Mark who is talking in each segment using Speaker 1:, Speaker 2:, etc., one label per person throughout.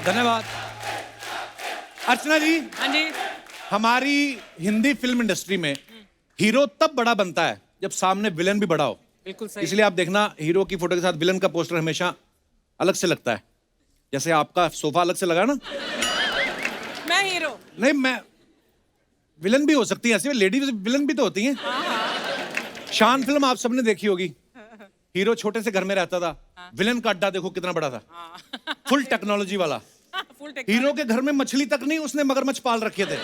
Speaker 1: धन्यवाद। अर्चना जी,
Speaker 2: हाँ जी।
Speaker 1: हमारी हिंदी फिल्म इंडस्ट्री में हीरो तब बड़ा बनता है जब सामने विलन भी बड़ा हो।
Speaker 2: बिल्कुल सही।
Speaker 1: इसलिए आप देखना हीरो की फोटो के साथ विलन का पोस्टर हमेशा अलग से लगता है। जैसे आपका सोफा अलग से लगा ना।
Speaker 2: मैं हीरो
Speaker 1: नहीं, मैं विलन भी हो सकती है, ऐसी लेडी विलन भी तो होती हैं। शान फिल्म आप सबने देखी होगी। हीरो छोटे से घर में रहता था, विलन का अड्डा देखो कितना बड़ा था, फुल टेक्नोलॉजी वाला।
Speaker 2: फुल
Speaker 1: हीरो के घर में मछली तक नहीं, उसने मगरमच्छ पाल रखे थे।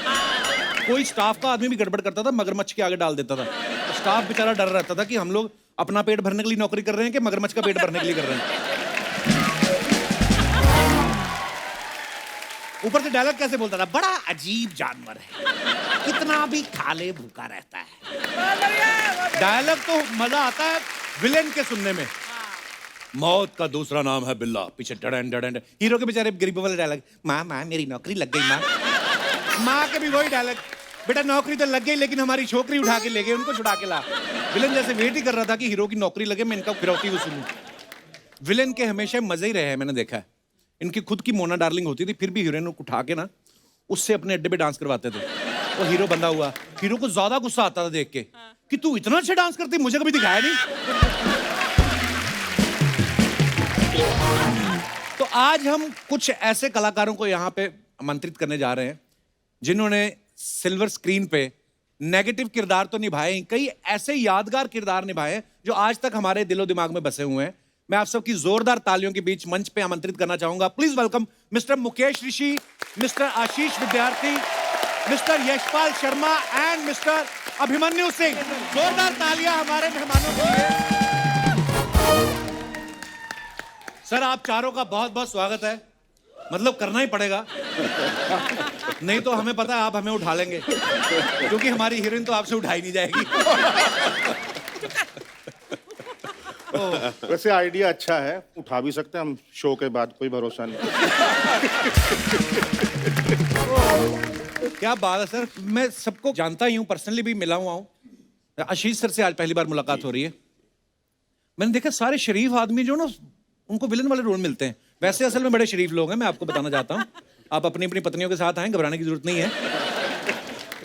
Speaker 1: कोई स्टाफ का आदमी भी गड़बड़ करता था, मगरमच्छ के आगे डाल देता था। तो स्टाफ बेचारा डर रहता था कि हम लोग अपना पेट भरने के लिए नौकरी कर रहे हैं कि मगरमच्छ का पेट भरने के लिए कर रहे हैं। ऊपर से डायलॉग कैसे बोलता था, बड़ा अजीब जानवर है, कितना भी खा ले भूखा रहता है। डायलॉग तो मजा आता है विलेन के सुनने में। मौत का दूसरा नाम है बिल्ला, पीछे डडन डडन। हीरो के बेचारे गरीबों वाले डायलॉग, माँ माँ मेरी नौकरी लग गई माँ। माँ के भी वही डायलॉग, बेटा नौकरी तो लग गई लेकिन हमारी छोकरी उठा के ले गए, उनको छुड़ा के ला। विलेन जैसे वेट ही कर रहा था कि हीरो की नौकरी लगे, मैं इनका फिरौती वसूलूं। विलेन के हमेशा मजे ही रहे हैं, मैंने देखा है। इनकी खुद की मोना डार्लिंग होती थी, फिर भी हीरोइन को उठा के ना उससे अपने अड्डे पे डांस करवाते थे। वो हीरो बंदा हुआ, हीरो को ज्यादा गुस्सा आता था देख के कि तू इतना अच्छा डांस करती, मुझे कभी दिखाया नहीं। तो आज हम कुछ ऐसे कलाकारों को यहाँ पे आमंत्रित करने जा रहे हैं जिन्होंने सिल्वर स्क्रीन पे नेगेटिव किरदार तो निभाए, कई ऐसे यादगार किरदार निभाए जो आज तक हमारे दिलो दिमाग में बसे हुए हैं। मैं आप सबकी जोरदार तालियों के बीच मंच पे आमंत्रित करना चाहूंगा। Please welcome mister Mukesh Rishi, mister Ashish Vidyarthi, mister Yashpal Sharma and mister Abhimanyu Singh. जोरदार तालियां हमारे मेहमानों के लिए। सर, आप चारों का बहुत बहुत स्वागत है। मतलब करना ही पड़ेगा, नहीं तो हमें पता है आप हमें उठा लेंगे, क्योंकि हमारी हीरोइन तो आपसे उठाई नहीं जाएगी।
Speaker 3: वैसे आइडिया अच्छा है, उठा भी सकते हैं हम शो के बाद, कोई भरोसा नहीं।
Speaker 1: क्या बात है सर, मैं सबको जानता ही हूँ, पर्सनली भी मिला हुआ हूँ। आशीष सर से आज पहली बार मुलाकात हो रही है। मैंने देखा सारे शरीफ आदमी जो ना उनको विलन वाले रोल मिलते हैं। वैसे असल में बड़े शरीफ लोग हैं, मैं आपको बताना चाहता हूँ। आप अपनी अपनी पत्नियों के साथ आए, घबराने की जरूरत नहीं है।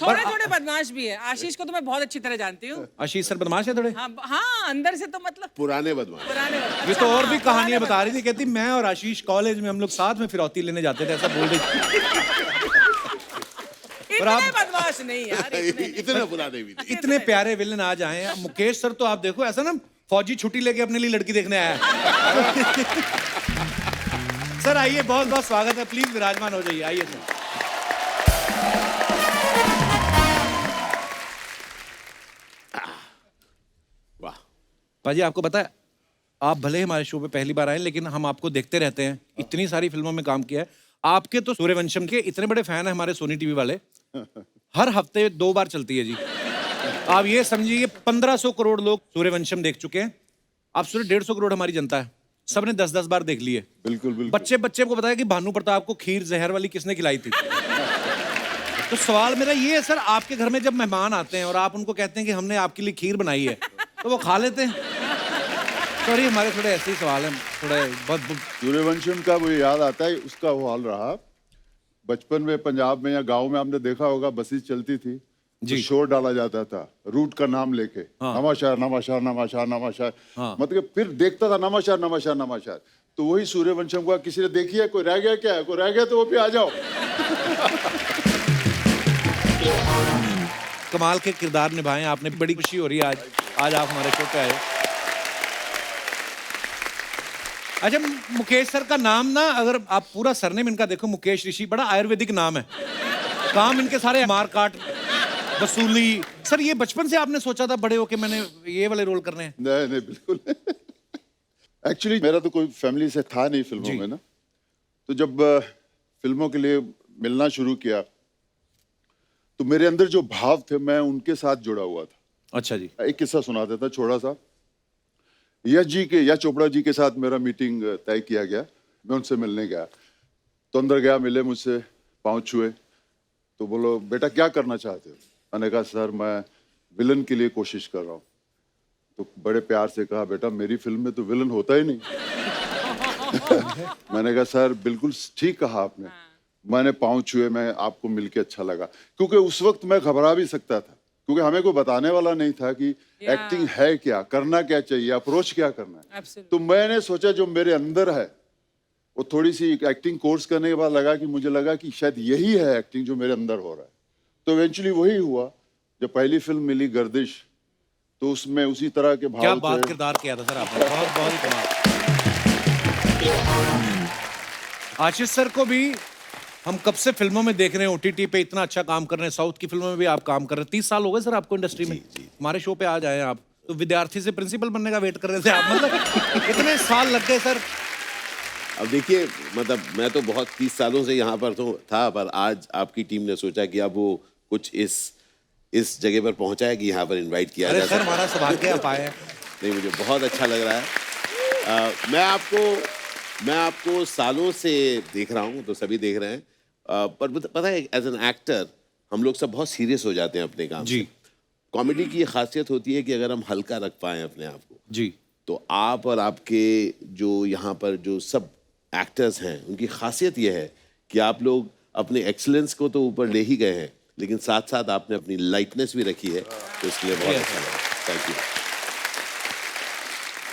Speaker 2: थोड़े थोड़े बदमाश भी है। आशीष को तो मैं बहुत अच्छी तरह जानती हूँ।
Speaker 1: आशीष सर बदमाश है थोड़े?
Speaker 2: हाँ हाँ, अंदर से तो मतलब
Speaker 4: पुराने बदमाश।
Speaker 2: पुराने बदमाश।
Speaker 1: ये तो और भी
Speaker 2: हाँ,
Speaker 1: कहानियां
Speaker 2: पुराने
Speaker 1: बता रही थी, कहती मैं और आशीष कॉलेज में हम लोग साथ में फिरौती लेने जाते थे, ऐसा बोल रही थी। और आप
Speaker 2: इतने बदमाश नहीं यार, इतने नहीं।
Speaker 4: इतने पुराने भी नहीं।
Speaker 1: इतने प्यारे विलन आज आए हैं। मुकेश सर तो आप देखो ऐसा ना फौजी छुट्टी लेके अपने लिए लड़की देखने आया है। सर आइए, बहुत बहुत स्वागत है, प्लीज विराजमान हो जाइए, आइए सर।
Speaker 4: वाह,
Speaker 1: पाजी आपको पता है, आप भले हमारे शो पे पहली बार आए लेकिन हम आपको देखते रहते हैं, इतनी सारी फिल्मों में काम किया है। आपके तो सूर्यवंशम के इतने बड़े फैन है हमारे सोनी टीवी वाले, हर हफ्ते 2 बार चलती है जी। आप ये समझिए 1500 करोड़ लोग सूर्यवंशम देख चुके हैं। आप सोचिए 150 करोड़ हमारी जनता है, सबने 10-10 बार देख लिए।
Speaker 4: बिल्कुल बिल्कुल।
Speaker 1: बच्चे बच्चे को बताया कि भानु प्रताप को खीर जहर वाली किसने खिलाई थी। तो सवाल मेरा ये है सर, आपके घर में जब मेहमान आते हैं और आप उनको कहते हैं कि हमने आपके लिए खीर बनाई है, तो वो खा लेते हैं? सॉरी, हमारे थोड़े ऐसे ही सवाल हैं, थोड़े बहुत।
Speaker 5: सूर्यवंशम का मुझे याद आता है, उसका वो हाल रहा बचपन में। पंजाब में या गांव में आपने देखा होगा, बसेस चलती थी
Speaker 1: जी।
Speaker 5: तो शोर डाला जाता था रूट का नाम लेके।
Speaker 1: हाँ।
Speaker 5: नवाशार नवाशार नवाशार नवाशार।
Speaker 1: हाँ।
Speaker 5: मतलब फिर देखता था नवाशार नवाशार नवाशार। तो वही सूर्यवंशम का किसी ने देखी है, कोई रह गया क्या है, कोई रह गया तो वो भी आ जाओ।
Speaker 1: कमाल के किरदार निभाए आपने, बड़ी खुशी हो रही है आज आप हमारे शो पे आए। अच्छा, मुकेश सर का नाम ना, अगर आप पूरा सरनेम इनका देखो, मुकेश ऋषि, बड़ा आयुर्वेदिक नाम है। काम इनके सारे मार काट, वसूली। सर ये बचपन से आपने सोचा था बड़े होके मैंने ये वाले रोल करने हैं?
Speaker 5: नहीं नहीं, बिल्कुल। एक्चुअली मेरा तो कोई फैमिली से था नहीं फिल्मों में ना, तो जब फिल्मों के लिए मिलना शुरू किया तो मेरे अंदर जो भाव थे मैं उनके साथ जुड़ा हुआ था।
Speaker 1: अच्छा जी।
Speaker 5: एक किस्सा सुनाता था छोटा सा। यश चोपड़ा जी के साथ मेरा मीटिंग तय किया गया, मैं उनसे मिलने गया। तो अंदर गया, मिले मुझसे, पाँव छुए, तो बोलो बेटा क्या करना चाहते हो? मैंने कहा सर मैं विलन के लिए कोशिश कर रहा हूँ। तो बड़े प्यार से कहा बेटा मेरी फिल्म में तो विलन होता ही नहीं। मैंने कहा सर बिल्कुल ठीक कहा आपने। मैंने पाँव छुए, मैं आपको मिलके अच्छा लगा, क्योंकि उस वक्त मैं घबरा भी सकता था, क्योंकि हमें कोई बताने वाला नहीं था कि एक्टिंग है क्या, करना क्या चाहिए, अप्रोच क्या करना है।
Speaker 2: Absolutely.
Speaker 5: तो मैंने सोचा जो मेरे अंदर है वो थोड़ी सी एक्टिंग कोर्स करने के बाद लगा कि मुझे लगा कि शायद यही है एक्टिंग जो मेरे अंदर हो रहा है। तो इवेंचुअली वही हुआ। जब पहली फिल्म मिली गर्दिश, तो उसमें उसी तरह के
Speaker 1: क्या
Speaker 5: भाव
Speaker 1: बात
Speaker 5: थे।
Speaker 1: किरदार किया था सर आपने, बहुत बहुत ही कमाल। आशीष सर को भी हम कब से फिल्मों में देख रहे हैं, ओटीटी पे इतना अच्छा काम कर रहे हैं, साउथ की फिल्मों में भी आप काम कर रहे हैं। 30 साल हो गए सर आपको इंडस्ट्री में। हमारे शो पे आ जाए आप, तो विद्यार्थी से प्रिंसिपल बनने का वेट कर रहे थे आप, मतलब इतने साल लग गए सर।
Speaker 4: अब देखिए, मतलब मैं तो बहुत 30 सालों से यहाँ पर तो था, पर आज आपकी टीम ने सोचा कि अब वो कुछ इस जगह पर पहुंचा है कि यहाँ पर इनवाइट किया
Speaker 1: अरे
Speaker 4: जा
Speaker 1: सर
Speaker 4: सकता
Speaker 1: हमारा सौभाग्य आप आए हैं।
Speaker 4: नहीं, मुझे बहुत अच्छा लग रहा है। मैं आपको सालों से देख रहा हूँ, तो सभी देख रहे हैं। पर पता है, एज एन एक्टर हम लोग सब बहुत सीरियस हो जाते हैं अपने काम
Speaker 1: जी।
Speaker 4: से। कॉमेडी की ये खासियत होती है कि अगर हम हल्का रख पाएं अपने आप को,
Speaker 1: जी
Speaker 4: तो आप और आपके जो यहाँ पर जो सब एक्टर्स हैं, उनकी खासियत ये है कि आप लोग अपने एक्सीलेंस को तो ऊपर ले ही गए हैं, लेकिन साथ साथ आपने अपनी लाइटनेस भी रखी है, तो इसके लिए बहुत अच्छा लगा। Thank you.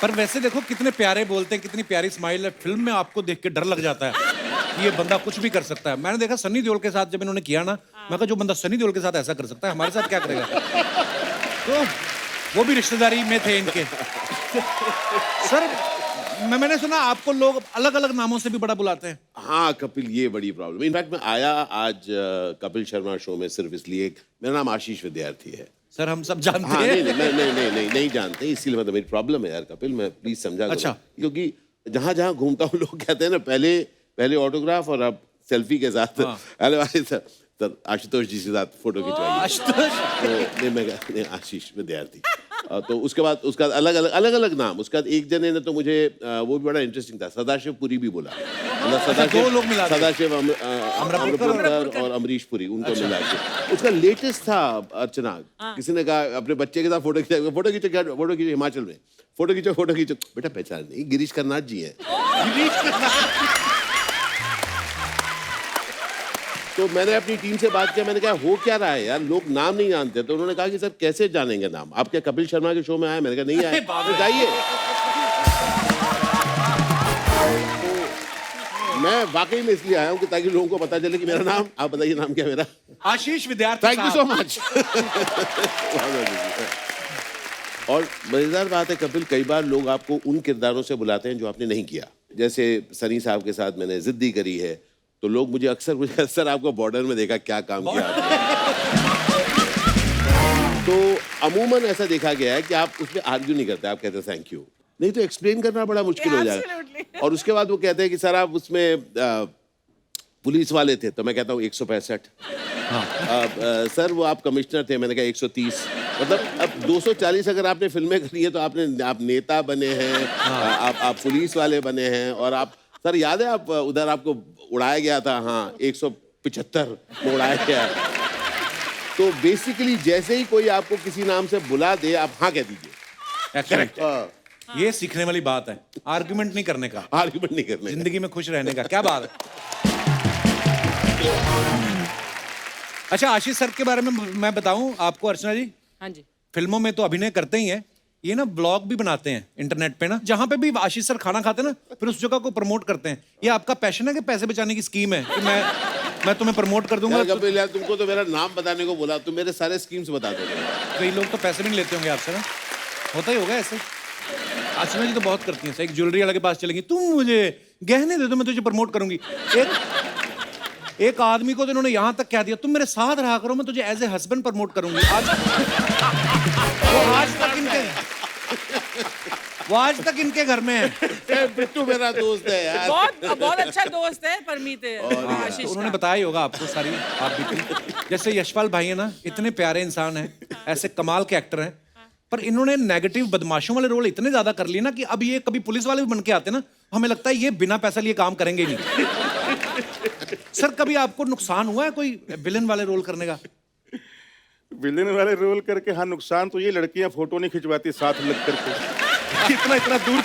Speaker 1: पर वैसे देखो कितने प्यारे बोलते हैं, कितनी प्यारी स्माइल है। फिल्म में आपको देख के डर लग जाता है कि ये बंदा कुछ भी कर सकता है। मैंने देखा सनी देओल के साथ जब इन्होंने किया ना, मैं कहा जो बंदा सनी देओल के साथ ऐसा कर सकता है, हमारे साथ क्या करेगा। तो वो भी रिश्तेदारी में थे इनके। सर मैंने सुना आपको लोग अलग अलग नामों से भी बड़ा बुलाते हैं।
Speaker 4: हाँ कपिल, ये बड़ी प्रॉब्लम। इनफैक्ट मैं आया आज कपिल शर्मा शो में सिर्फ इसलिए, मेरा नाम आशीष विद्यार्थी है।
Speaker 1: सर हम सब जानते
Speaker 4: हाँ,
Speaker 1: हैं।
Speaker 4: नहीं जानते, इसीलिए मतलब मेरी प्रॉब्लम है यार कपिल, मैं प्लीज समझा करो।
Speaker 1: अच्छा।
Speaker 4: क्योंकि जहाँ जहाँ घूमता हूँ लोग कहते हैं ना, पहले ऑटोग्राफ और अब सेल्फी के साथ। अरे भाई सर आशुतोष जी के साथ फोटो खिंचवाइए।
Speaker 1: आशुतोष
Speaker 4: तो नहीं, आशीष विद्यार्थी। तो उसके बाद अलग अलग नाम। उसके बाद एक जने ने तो मुझे वो भी बड़ा इंटरेस्टिंग था, सदाशिव पुरी भी बोला। मतलब
Speaker 1: दो लोग मिला दिए।
Speaker 4: सदाशिव अमृतपुर और अमरीश पुरी, उनको मिला के। उसका लेटेस्ट था अर्चना, किसी ने कहा अपने बच्चे के साथ फोटो खींचो हिमाचल में, फोटो खींचो। बेटा पहचान नहीं, गिरीश कर्नाड जी है। तो मैंने अपनी टीम से बात किया, मैंने कहा हो क्या रहा है यार, लोग नाम नहीं जानते। तो उन्होंने कहा कि सर कैसे जानेंगे नाम, आप क्या कपिल शर्मा के शो में आए? मैंने कहा नहीं आए। तो जाइए। तो मैं वाकई में इसलिए आया हूँ कि ताकि लोगों को पता चले कि मेरा नाम, आप बताइए नाम क्या मेरा?
Speaker 1: आशीष विद्यार्थी।
Speaker 4: Thank you so much. और मजेदार बात है कपिल, कई बार लोग आपको उन किरदारों से बुलाते हैं जो आपने नहीं किया। जैसे सनी साहब के साथ मैंने जिद्दी करी है, तो लोग मुझे अक्सर सर आपको बॉर्डर में देखा, क्या काम किया आपने? तो अमूमन ऐसा देखा गया है कि आप उसमें आर्ग्यू नहीं करते, आप कहते हैं थैंक यू। नहीं तो एक्सप्लेन करना बड़ा मुश्किल हो जाएगा। और उसके बाद वो कहते हैं कि सर आप उसमें पुलिस वाले थे, तो मैं कहता हूँ 165। सर वो आप कमिश्नर थे, मैंने कहा 130। मतलब अब 240 अगर आपने फिल्में करी है, तो आप नेता बने हैं, आप पुलिस वाले बने हैं, और आप सर याद है आप उधर आपको उड़ाया गया था, हाँ 175 में उड़ाया गया। तो बेसिकली जैसे ही कोई आपको किसी नाम से बुला दे, आप हाँ कह दीजिए।
Speaker 1: करेक्ट। ये सीखने वाली बात है, आर्गुमेंट नहीं करने का,
Speaker 4: आर्गुमेंट नहीं करने का।
Speaker 1: जिंदगी में खुश रहने का। क्या बात है। अच्छा आशीष सर के बारे में मैं बताऊं आपको अर्चना जी,
Speaker 2: हाँ जी।
Speaker 1: फिल्मों में तो अभिनय करते ही हैं, ये ना ब्लॉग भी बनाते हैं इंटरनेट पे ना, जहां पे भी आशीष सर खाना खाते हैं ना, फिर उस जगह को प्रमोट करते हैं। ये आपका पैशन है कि पैसे बचाने की स्कीम है कि मैं तुम्हें प्रमोट कर दूंगा?
Speaker 4: कपिल यार, तुमको तो मेरा नाम बताने को बोला, तुम मेरे सारे स्कीम्स बता दो।
Speaker 1: कई लोग तो पैसे भी नहीं लेते होंगे आपसे ना, होता ही होगा ऐसे। अर्चना जी तो बहुत करती हैं, एक ज्वेलरी वाले के पास चलेंगी, तुम मुझे गहने दे दो, मैं तुझे प्रमोट करूंगी। एक आदमी को तो इन्होंने यहां तक कह दिया, तुम मेरे साथ रहा करो, मैं तुझे एज ए हस्बैंड प्रमोट करूंगी। वो आज तक इनके घर में है।
Speaker 4: बिट्टू मेरा दोस्त है यार,
Speaker 2: बहुत अच्छा दोस्त है परमीत आशीष
Speaker 1: तो उन्होंने
Speaker 2: का।
Speaker 1: बताया ही होगा आपको सारी आप भी। जैसे यशपाल भाई है ना, इतने प्यारे इंसान हैं, ऐसे कमाल के एक्टर हैं, पर इन्होंने नेगेटिव बदमाशों वाले रोल इतने ज्यादा कर लिए ना कि अब ये कभी पुलिस वाले भी बन के आते ना, हमें लगता है ये बिना पैसा लिए काम करेंगे ही नहीं। सर कभी आपको नुकसान हुआ है कोई विलेन वाले रोल करने का?
Speaker 3: विलेन वाले रोल करके हाँ, नुकसान तो ये लड़कियां फोटो नहीं खिंचवाती साथ लग करके। इतना दूर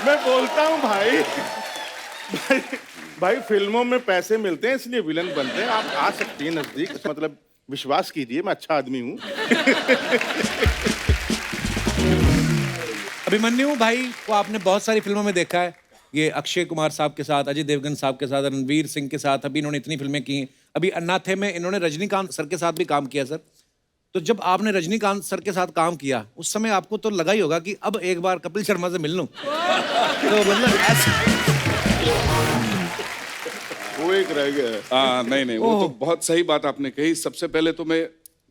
Speaker 3: मैं बोलता हूँ भाई, भाई फिल्मों में पैसे मिलते हैं इसलिए विलन बनते हैं। आप आ सकती हैं नजदीक, मतलब विश्वास कीजिए मैं अच्छा आदमी हूँ।
Speaker 1: अभिमन्यु भाई को आपने बहुत सारी फिल्मों में देखा है, ये अक्षय कुमार साहब के साथ, अजय देवगन साहब के साथ, रणवीर सिंह के साथ, अभी इन्होंने इतनी फिल्में की हैं। अभी अन्नाथे में इन्होंने रजनीकांत सर के साथ भी काम किया सर। तो जब आपने रजनीकांत सर के साथ काम किया उस समय आपको तो लगा ही होगा कि अब एक बार कपिल शर्मा से मिल लूं। तो मतलब ऐसा
Speaker 5: वो एक रह गया है।
Speaker 6: नहीं वो तो बहुत सही बात आपने कही। सबसे पहले तो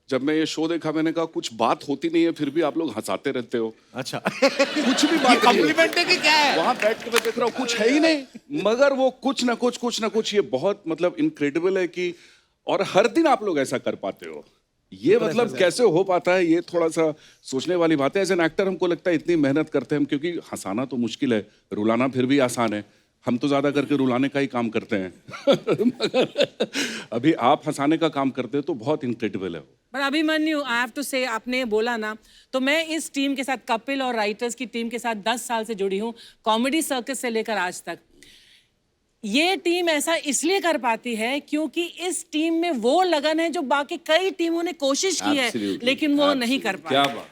Speaker 6: जब मैं ये शो देखा मैंने कहा कुछ बात होती नहीं है फिर भी आप लोग हंसाते रहते हो।
Speaker 1: अच्छा
Speaker 6: कुछ भी बात
Speaker 1: कॉम्प्लीमेंट है कि क्या है?
Speaker 6: वहां बैठ के मैं देख रहा हूँ कुछ है ही नहीं, मगर वो कुछ ना कुछ ये बहुत मतलब इनक्रेडिबल है कि, और हर दिन आप लोग ऐसा कर पाते हो। ये मतलब कैसे हो पाता है, ये थोड़ा सा सोचने वाली बात है। एज एन एक्टर हमको लगता है इतनी मेहनत करते हैं हम, क्योंकि हंसाना तो मुश्किल है, रुलाना फिर भी आसान है। हम तो ज्यादा करके रुलाने का ही काम करते हैं मगर अभी आप हंसाने का काम करते हो तो बहुत इनक्रेडिबल है।
Speaker 2: पर अभिमन्यु, आई हैव टू से, आपने बोला ना, तो मैं इस टीम के साथ, कपिल और राइटर्स की टीम के साथ 10 साल से जुड़ी हूँ, कॉमेडी सर्कस से लेकर आज तक। ये टीम ऐसा इसलिए कर पाती है क्योंकि इस टीम में वो लगन है जो बाकी कई टीमों ने कोशिश की है लेकिन वो नहीं कर पाई।
Speaker 6: क्या बात।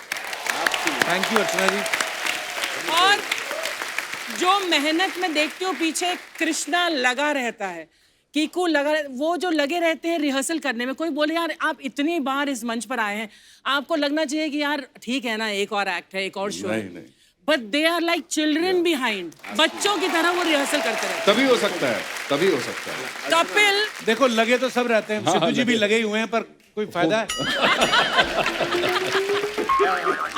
Speaker 1: थैंक यू अर्चना जी।
Speaker 2: और जो मेहनत में देखती हूँ पीछे कृष्णा लगा रहता है, कीकू लगा, वो जो लगे रहते हैं रिहर्सल करने में। कोई बोले यार आप इतनी बार इस मंच पर आए हैं, आपको लगना चाहिए कि यार ठीक है ना, एक और एक्ट है, एक और शो है, but they are like children behind. बच्चों की तरह वो रिहर्सल करते रहते हैं।
Speaker 6: तभी हो सकता है, तभी हो सकता है।
Speaker 2: कपिल
Speaker 1: देखो लगे तो सब रहते हैं, सिद्धू जी भी लगे ही हुए हैं, पर कोई फायदा है?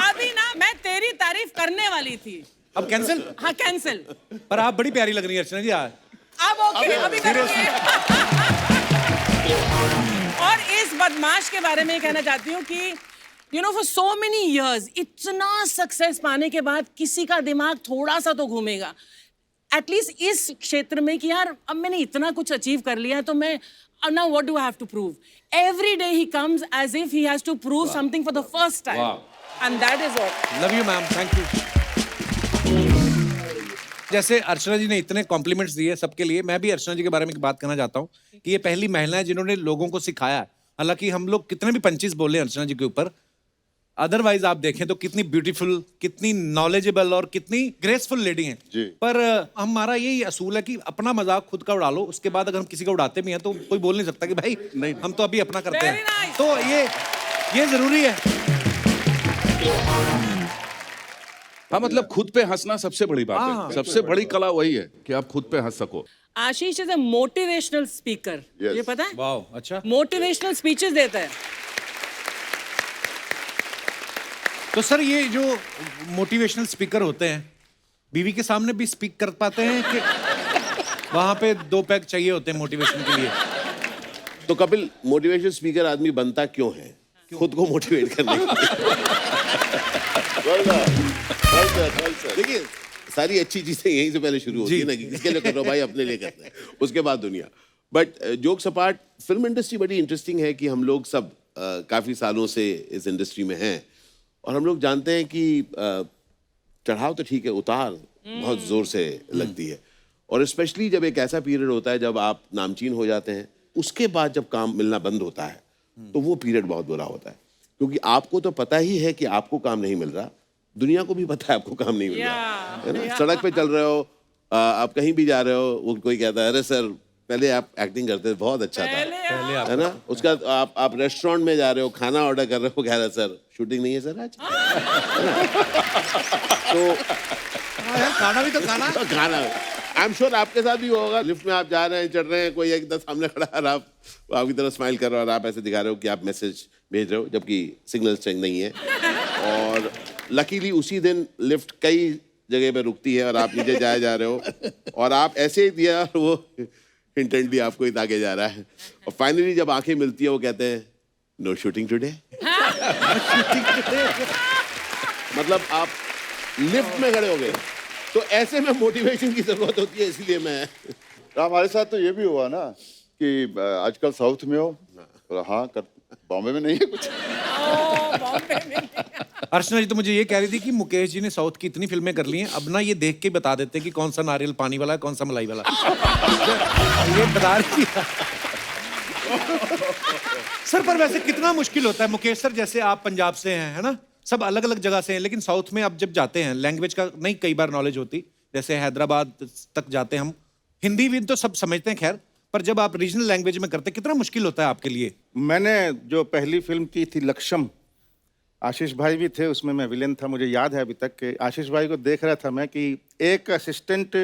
Speaker 2: अभी ना मैं तेरी तारीफ करने वाली थी।
Speaker 1: अब कैंसिल?
Speaker 2: हाँ कैंसिल।
Speaker 1: पर आप बड़ी प्यारी लग रही है अर्चना जी आज।
Speaker 2: अब ओके, अभी करूंगी। और इस बदमाश के बारे में कहना चाहती हूँ कि you know for so many years इतना सक्सेस पाने के बाद किसी का दिमाग थोड़ा सा तो घूमेगा एटलीस्ट इस क्षेत्र में कि यार अब मैंने इतना कुछ अचीव कर लिया है तो मैं now what do I have to prove? Every day he comes as if he has to prove something for the first time. And that is what.
Speaker 1: Love you ma'am, thank you. जैसे अर्चना जी ने इतने compliments दिए सबके लिए, मैं भी अर्चना जी के बारे में एक बात कहना चाहता हूँ कि ये पहली महिला है जिन्होंने लोगों को सिखाया है। हालांकि हम लोग कितने भी पंचेस बोले अर्चना जी के ऊपर, अदरवाइज आप देखें तो कितनी ब्यूटीफुल, कितनी नॉलेजेबल और कितनी ग्रेसफुल लेडी हैं। पर हमारा यही असूल है कि अपना मजाक खुद का उड़ा लो, उसके बाद अगर हम किसी का उड़ाते भी हैं तो कोई बोल नहीं सकता कि भाई नहीं हम तो अभी अपना करते हैं।
Speaker 2: nice.
Speaker 1: तो ये जरूरी है।
Speaker 6: हाँ मतलब खुद पे हंसना सबसे बड़ी बात है, सबसे बड़ी कला वही है कि आप खुद पे हंस सको।
Speaker 2: आशीष इज अ मोटिवेशनल स्पीकर, ये पता है?
Speaker 1: वाओ, अच्छा।
Speaker 2: मोटिवेशनल स्पीचेस देता है।
Speaker 1: तो सर ये जो मोटिवेशनल स्पीकर होते हैं बीवी के सामने भी स्पीक कर पाते हैं कि वहां पे 2 पैक चाहिए होते हैं मोटिवेशन के लिए?
Speaker 4: तो कपिल, मोटिवेशन स्पीकर आदमी बनता क्यों है? खुद को मोटिवेट करने के लिए। देखिए सारी अच्छी चीजें यहीं से पहले शुरू होती है ना कि किसके लिए कर रहे हो भाई, अपने लिए करते हैं, उसके बाद दुनिया। But jokes apart, film industry बड़ी इंटरेस्टिंग है कि हम लोग सब काफी सालों से इस इंडस्ट्री में हैं और हम लोग जानते हैं कि चढ़ाव तो ठीक है, उतार बहुत जोर से लगती है। और स्पेशली जब एक ऐसा पीरियड होता है जब आप नामचीन हो जाते हैं, उसके बाद जब काम मिलना बंद होता है तो वो पीरियड बहुत बुरा होता है, क्योंकि आपको तो पता ही है कि आपको काम नहीं मिल रहा, दुनिया को भी पता है आपको काम नहीं मिल रहा है ना। सड़क पे चल रहे हो, आप कहीं भी जा रहे हो, वो कोई कहता है अरे सर पहले आप एक्टिंग करते थे, बहुत अच्छा था, है ना। उसका आप रेस्टोरेंट में जा रहे हो, खाना ऑर्डर कर रहे हो, कह रहे सर शूटिंग नहीं है सर आज, तो
Speaker 1: खाना भी तो
Speaker 4: खाना आई एम श्योर आपके साथ भी होगा। लिफ्ट में आप जा रहे हैं, चढ़ रहे हैं, कोई एकदम सामने खड़ा है और आप आपकी तरफ स्माइल कर रहे हो और आप ऐसे दिखा रहे हो कि आप मैसेज भेज रहे हो जबकि सिग्नल स्ट्रेंथ नहीं है। और लकीली उसी दिन लिफ्ट कई जगह पे रुकती है और आप नीचे जा रहे हो और आप ऐसे ही दिया, वो इंटेंटली आपको ही ताके जा रहा है और फाइनली जब आंखें मिलती है वो कहते हैं नो शूटिंग टुडे। मतलब आप लिफ्ट में खड़े हो गए। तो ऐसे में मोटिवेशन की जरूरत होती है, इसलिए मैं
Speaker 5: हमारे साथ तो ये भी हुआ ना कि आजकल साउथ में हो, हाँ कर, बॉम्बे में नहीं है कुछ।
Speaker 2: बॉम्बे में
Speaker 1: अर्चना जी तो मुझे ये कह रही थी कि मुकेश जी ने साउथ की इतनी फिल्में कर ली हैं, अब ना ये देख के बता देते कि कौन सा नारियल पानी वाला है, कौन सा मलाई वाला। ये बता रही थी। सर पर वैसे कितना मुश्किल होता है मुकेश सर, जैसे आप पंजाब से हैं, है ना, सब अलग अलग जगह से हैं, लेकिन साउथ में आप जब जाते हैं लैंग्वेज का नहीं कई बार नॉलेज होती, जैसे हैदराबाद तक जाते हैं हम, हिंदी भी तो सब समझते हैं खैर, पर जब आप रीजनल लैंग्वेज में करते कितना मुश्किल होता है आपके लिए?
Speaker 3: मैंने जो पहली फिल्म की थी लक्ष्यम, आशीष भाई भी थे उसमें, मैं विलेन था। मुझे याद है अभी तक कि आशीष भाई को देख रहा था मैं कि एक असिस्टेंट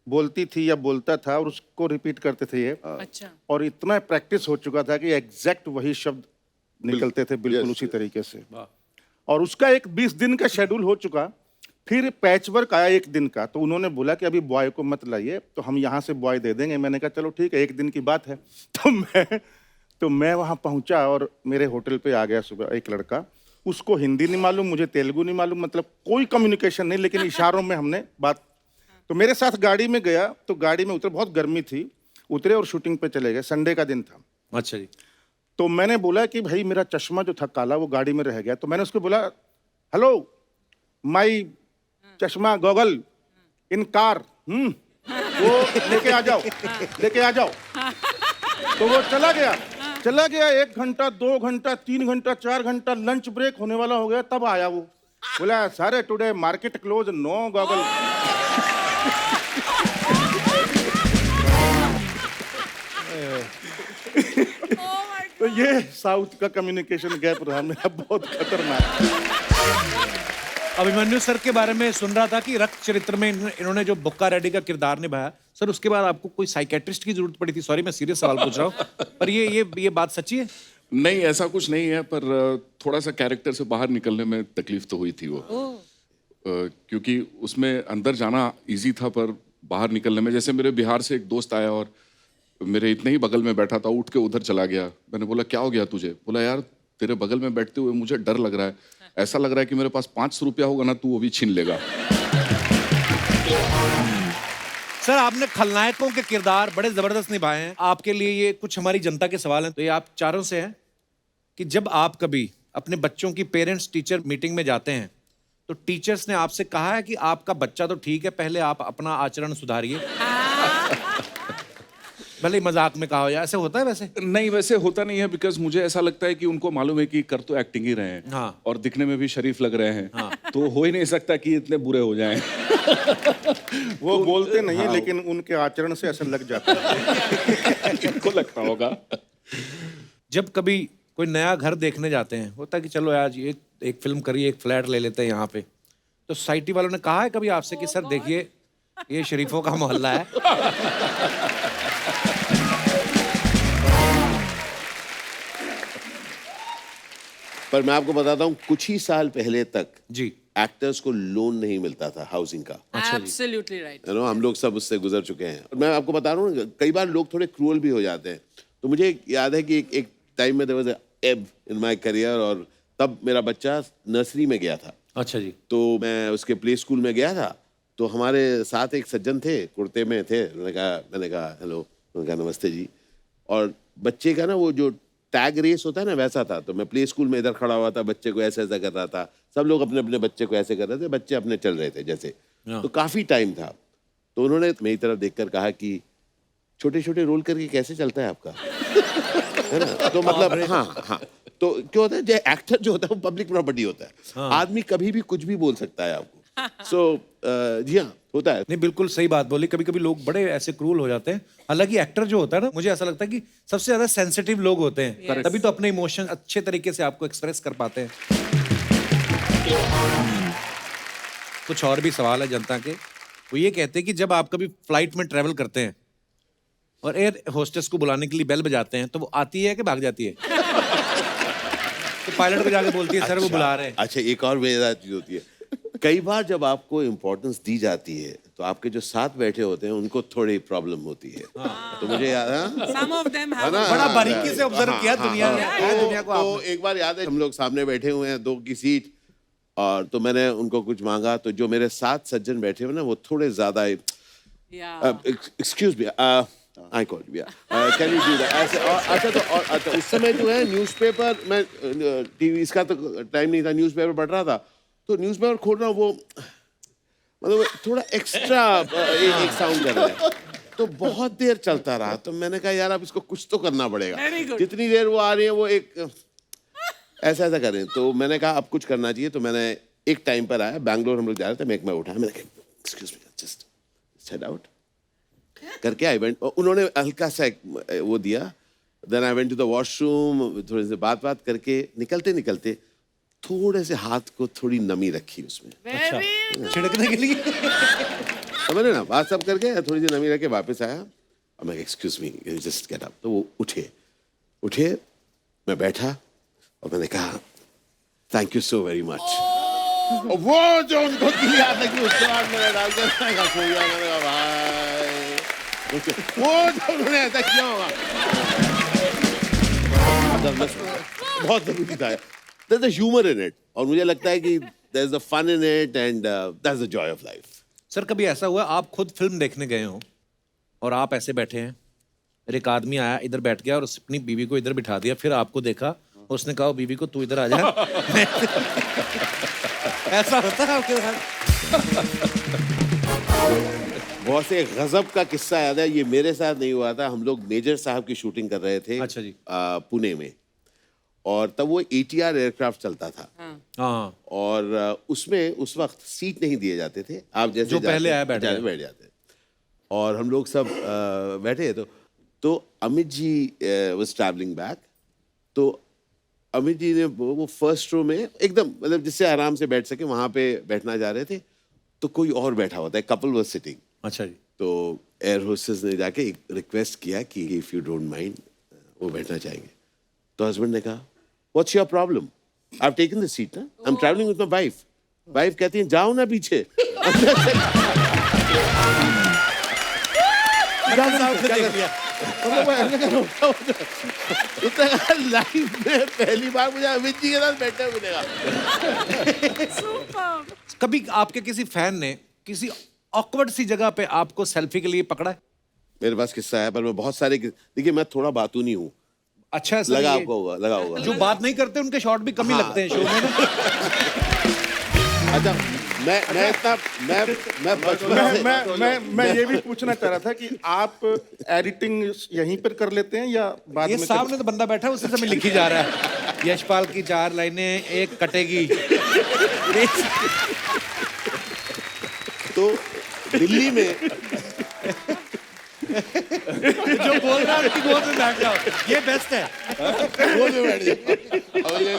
Speaker 3: बोलती थी या बोलता था और उसको रिपीट करते थे ये,
Speaker 2: अच्छा।
Speaker 3: और इतना प्रैक्टिस हो चुका था कि एग्जैक्ट वही शब्द निकलते थे बिल्कुल
Speaker 5: Yes,
Speaker 3: उसी तरीके से। और उसका एक 20 दिन का शेड्यूल हो चुका, फिर पैच वर्क आया एक दिन का, तो उन्होंने बोला कि अभी बॉय को मत लाइए, तो हम यहाँ से बॉय दे देंगे। मैंने कहा चलो ठीक है, एक दिन की बात है। तो मैं वहाँ पहुँचा और मेरे होटल पे आ गया सुबह एक लड़का, उसको हिंदी नहीं मालूम, मुझे तेलुगु नहीं मालूम, मतलब कोई कम्युनिकेशन नहीं, लेकिन इशारों में हमने बात। तो मेरे साथ गाड़ी में गया, तो गाड़ी में उतरे, बहुत गर्मी थी, उतरे और शूटिंग पे चले गए, संडे का दिन था।
Speaker 1: अच्छा जी।
Speaker 3: तो मैंने बोला कि भाई मेरा चश्मा जो था काला वो गाड़ी में रह गया, तो मैंने उसको बोला हेलो माई चश्मा गॉगल इन कार, वो लेके आ जाओ, लेके आ जाओ। तो वो चला गया 1 घंटा 2 घंटा 3 घंटा 4 घंटा, लंच ब्रेक होने वाला हो गया, तब आया वो, बोला सारे today market close, no goggle. तो ये साउथ का कम्युनिकेशन गैप रहा मेरा, बहुत खतरनाक।
Speaker 1: अभिमन्यु सर के बारे में सुन रहा था कि रक्त चरित्र में इन्होंने जो बुक्का रेड्डी का किरदार निभाया, सर उसके बाद आपको कोई साइकेट्रिस्ट की जरूरत पड़ी थी? सॉरी मैं सीरियस सवाल पूछ रहा हूँ, पर ये बात सच्ची है?
Speaker 6: नहीं, ऐसा कुछ नहीं है, पर थोड़ा सा कैरेक्टर से बाहर निकलने में तकलीफ तो हुई थी वो। क्योंकि उसमें अंदर जाना इजी था, पर बाहर निकलने में, जैसे मेरे बिहार से एक दोस्त आया और मेरे इतने ही बगल में बैठा था, उठ के उधर चला गया। मैंने बोला क्या हो गया तुझे? बोला यार तेरे बगल में बैठते हुए मुझे डर लग रहा है, ऐसा लग रहा है कि मेरे पास 500 रुपया होगा ना, तू वो भी छीन लेगा।
Speaker 1: सर आपने खलनायकों के किरदार बड़े जबरदस्त निभाए हैं, आपके लिए ये कुछ हमारी जनता के सवाल हैं, तो ये आप चारों से हैं कि जब आप कभी अपने बच्चों की पेरेंट्स टीचर मीटिंग में जाते हैं, तो टीचर्स ने आपसे कहा है कि आपका बच्चा तो ठीक है, पहले आप अपना आचरण सुधारिए? भले ही मजाक में कहा हो, या ऐसे होता है? वैसे
Speaker 6: नहीं, वैसे होता नहीं है, बिकॉज मुझे ऐसा लगता है कि उनको मालूम है कि कर तो एक्टिंग ही रहे हैं,
Speaker 1: हाँ।
Speaker 6: और दिखने में भी शरीफ लग रहे हैं, हाँ। तो हो ही नहीं सकता कि इतने बुरे हो जाएं।
Speaker 3: वो बोलते नहीं है, लेकिन उनके आचरण से ऐसा लग जाता है।
Speaker 6: इनको लगता होगा।
Speaker 1: जब कभी कोई नया घर देखने जाते हैं, होता है कि चलो आज ये एक फिल्म करिए, एक फ्लैट ले लेते हैं यहाँ पे, तो सोसाइटी वालों ने कहा है कभी आपसे कि सर देखिए ये शरीफों का मोहल्ला है?
Speaker 4: पर मैं आपको बताता हूँ, कुछ ही साल पहले तक
Speaker 1: जी
Speaker 4: एक्टर्स को लोन नहीं मिलता था हाउसिंग का।
Speaker 2: Absolutely right.
Speaker 4: यू नो, हम लोग सब उससे गुजर चुके हैं। और मैं आपको बता रहा हूँ, कई बार लोग थोड़े क्रूअल भी हो जाते हैं। तो मुझे याद है कि एक टाइम में देयर वाज एब इन माय करियर, और तब मेरा बच्चा नर्सरी में गया था।
Speaker 1: अच्छा जी।
Speaker 4: तो मैं उसके प्ले स्कूल में गया था, तो हमारे साथ एक सज्जन थे, कुर्ते में थे। मैंने कहा हेलो, उन्होंने कहा नमस्ते जी। और बच्चे का ना वो जो टैग रेस होता है ना, वैसा था। तो मैं प्ले स्कूल में इधर खड़ा हुआ था, बच्चे को ऐसा ऐसा कर रहा था, सब लोग अपने अपने बच्चे को ऐसे कर रहे थे, बच्चे अपने चल रहे थे जैसे। तो काफी टाइम था, तो उन्होंने मेरी तरफ देखकर कहा कि छोटे छोटे रोल करके कैसे चलता है आपका? है ना? तो मतलब हाँ, तो क्या होता है, जो एक्टर जो होता है वो पब्लिक प्रॉपर्टी होता है, आदमी कभी भी कुछ भी बोल सकता है आपको। जी हाँ, होता है।
Speaker 1: नहीं बिल्कुल सही बात बोली, कभी कभी लोग बड़े ऐसे क्रूल हो जाते हैं। हालांकि एक्टर जो होता है ना, मुझे ऐसा लगता है कि सबसे ज्यादा सेंसिटिव लोग होते हैं, तभी तो अपने इमोशन अच्छे तरीके से आपको एक्सप्रेस कर पाते हैं। कुछ और भी सवाल है जनता के, वो ये कहते हैं कि जब आप कभी फ्लाइट में ट्रेवल करते हैं और एयर होस्टेस को बुलाने के लिए बेल बजाते हैं, तो वो आती है कि भाग जाती है? तो पायलट को जाके बोलती है सर वो बुला रहे हैं।
Speaker 4: अच्छा, एक और मजेदार चीज होती है, कई बार जब आपको इम्पोर्टेंस दी जाती है, तो आपके जो साथ बैठे होते हैं उनको थोड़ी प्रॉब्लम होती है। तो मुझे याद है,
Speaker 2: Some of them have.
Speaker 1: बड़ा बारीकी से ऑब्जर्व किया दुनिया को।
Speaker 4: तो एक बार याद है, हम लोग सामने बैठे हुए हैं, 2 की सीट, और तो मैंने उनको कुछ मांगा, तो जो मेरे साथ सज्जन बैठे हुए ना, वो थोड़े ज्यादा excuse me, I call you, can you do that, ऐसे। और अच्छा, तो और अच्छा, उस समय जो है न्यूज़पेपर, मैं टीवी इसका तो टाइम नहीं था, न्यूज़पेपर पढ़ रहा था, तो न्यूज़पेपर खोल रहा हूँ, वो मतलब थोड़ा एक्स्ट्रा एक साउंड कर रहा है, तो बहुत देर चलता रहा। तो मैंने कहा यार अब इसको कुछ तो करना पड़ेगा।
Speaker 2: Very good.
Speaker 4: जितनी देर वो आ रही है वो एक ऐसा ऐसा कर रहे हैं, तो मैंने कहा अब कुछ करना चाहिए। तो मैंने एक टाइम पर आया, बैंगलोर हम लोग जा रहे थे, मैं उठाया, मैंने कहा excuse me just head out करके आई वेंट। उन्होंने हल्का सा वो दिया, then I went to the washroom, थोड़ी सी बात करके निकलते निकलते थोड़े से हाथ को थोड़ी नमी रखी उसमें,
Speaker 1: छिड़कने के लिए।
Speaker 4: समझ रहे ना, बात सब करके थोड़ी सी नमी रख के वापस आया। और मैं excuse me just get up. तो वो उठे, मैं बैठा और मैंने कहा thank you so very much. और वो जो उनको किया था कि उसके बाद मैंने डाल के सो गया। मैंने कहा भाई वो जो उन्होंने ऐसा किया होगा बहुत जरूरी था। There's a humor in it, और मुझे लगता है कि there's a fun in it and that's the joy of life.
Speaker 1: Sir कभी ऐसा हुआ आप खुद फिल्म देखने गए हो और आप ऐसे बैठे हैं, फिर एक आदमी आया इधर बैठ गया और उसने अपनी बीवी को इधर बिठा दिया, फिर आपको देखा और उसने कहा बीवी को तू इधर आ जा। ऐसा होता है आपके साथ?
Speaker 4: बहुत से गजब का किस्सा याद है, ये मेरे साथ नहीं हुआ था। हम लोग मेजर साहब की शूटिंग कर रहे थे,
Speaker 1: अच्छा जी।
Speaker 4: पुणे में, और तब वो ATR एयरक्राफ्ट चलता था।
Speaker 1: हाँ,
Speaker 4: और उसमें उस वक्त सीट नहीं दिए जाते थे, आप जैसे
Speaker 1: जो पहले आया
Speaker 4: बैठ
Speaker 1: बैठ
Speaker 4: जाते। और हम लोग सब बैठे, तो Amit ji was travelling back. तो अमित जी ने वो फर्स्ट रो में एकदम मतलब जिससे आराम से बैठ सके वहां पे बैठना जा रहे थे, तो कोई और बैठा होता है, कपल वाज सिटिंग।
Speaker 1: अच्छा जी।
Speaker 4: तो एयर होस्टेस ने जाके एक रिक्वेस्ट किया कि इफ यू डोंट माइंड वो बैठना चाहेंगे। तो हस्बैंड ने कहा what's your problem, I have taken the seat ना, I am travelling with my wife. Wife कहती है जाओ ना पीछे। लाइफ में पहली बार मुझे अमित जी के साथ बैठे मिलेगा।
Speaker 1: कभी आपके किसी फैन ने किसी ऑकवर्ड सी जगह पे आपको सेल्फी के लिए पकड़ा है?
Speaker 4: मेरे पास किस्सा है, पर मैं बहुत सारे, देखिए मैं थोड़ा बातूनी हूँ।
Speaker 1: अच्छा है सर,
Speaker 4: लगा
Speaker 1: ये
Speaker 4: आपको होगा, लगा होगा।
Speaker 1: जो बात नहीं करते उनके शॉट भी कम ही लगते हैं शो में ना।
Speaker 4: अच्छा, मैं इतना बचपन से
Speaker 3: मैं ये भी पूछना चाह रहा था कि आप एडिटिंग यहीं पर कर लेते हैं या बाद
Speaker 1: ये
Speaker 3: में
Speaker 1: सामने तो बंदा बैठा है उसी समय लिखी जा रहा है यशपाल की 4 लाइनें एक कटेगी।
Speaker 4: तो दिल्ली में
Speaker 1: जो बोल रहा है उसकी गोद में बैठ जाओ, ये बेस्ट है।
Speaker 4: वो में बैठ जाओ और ले।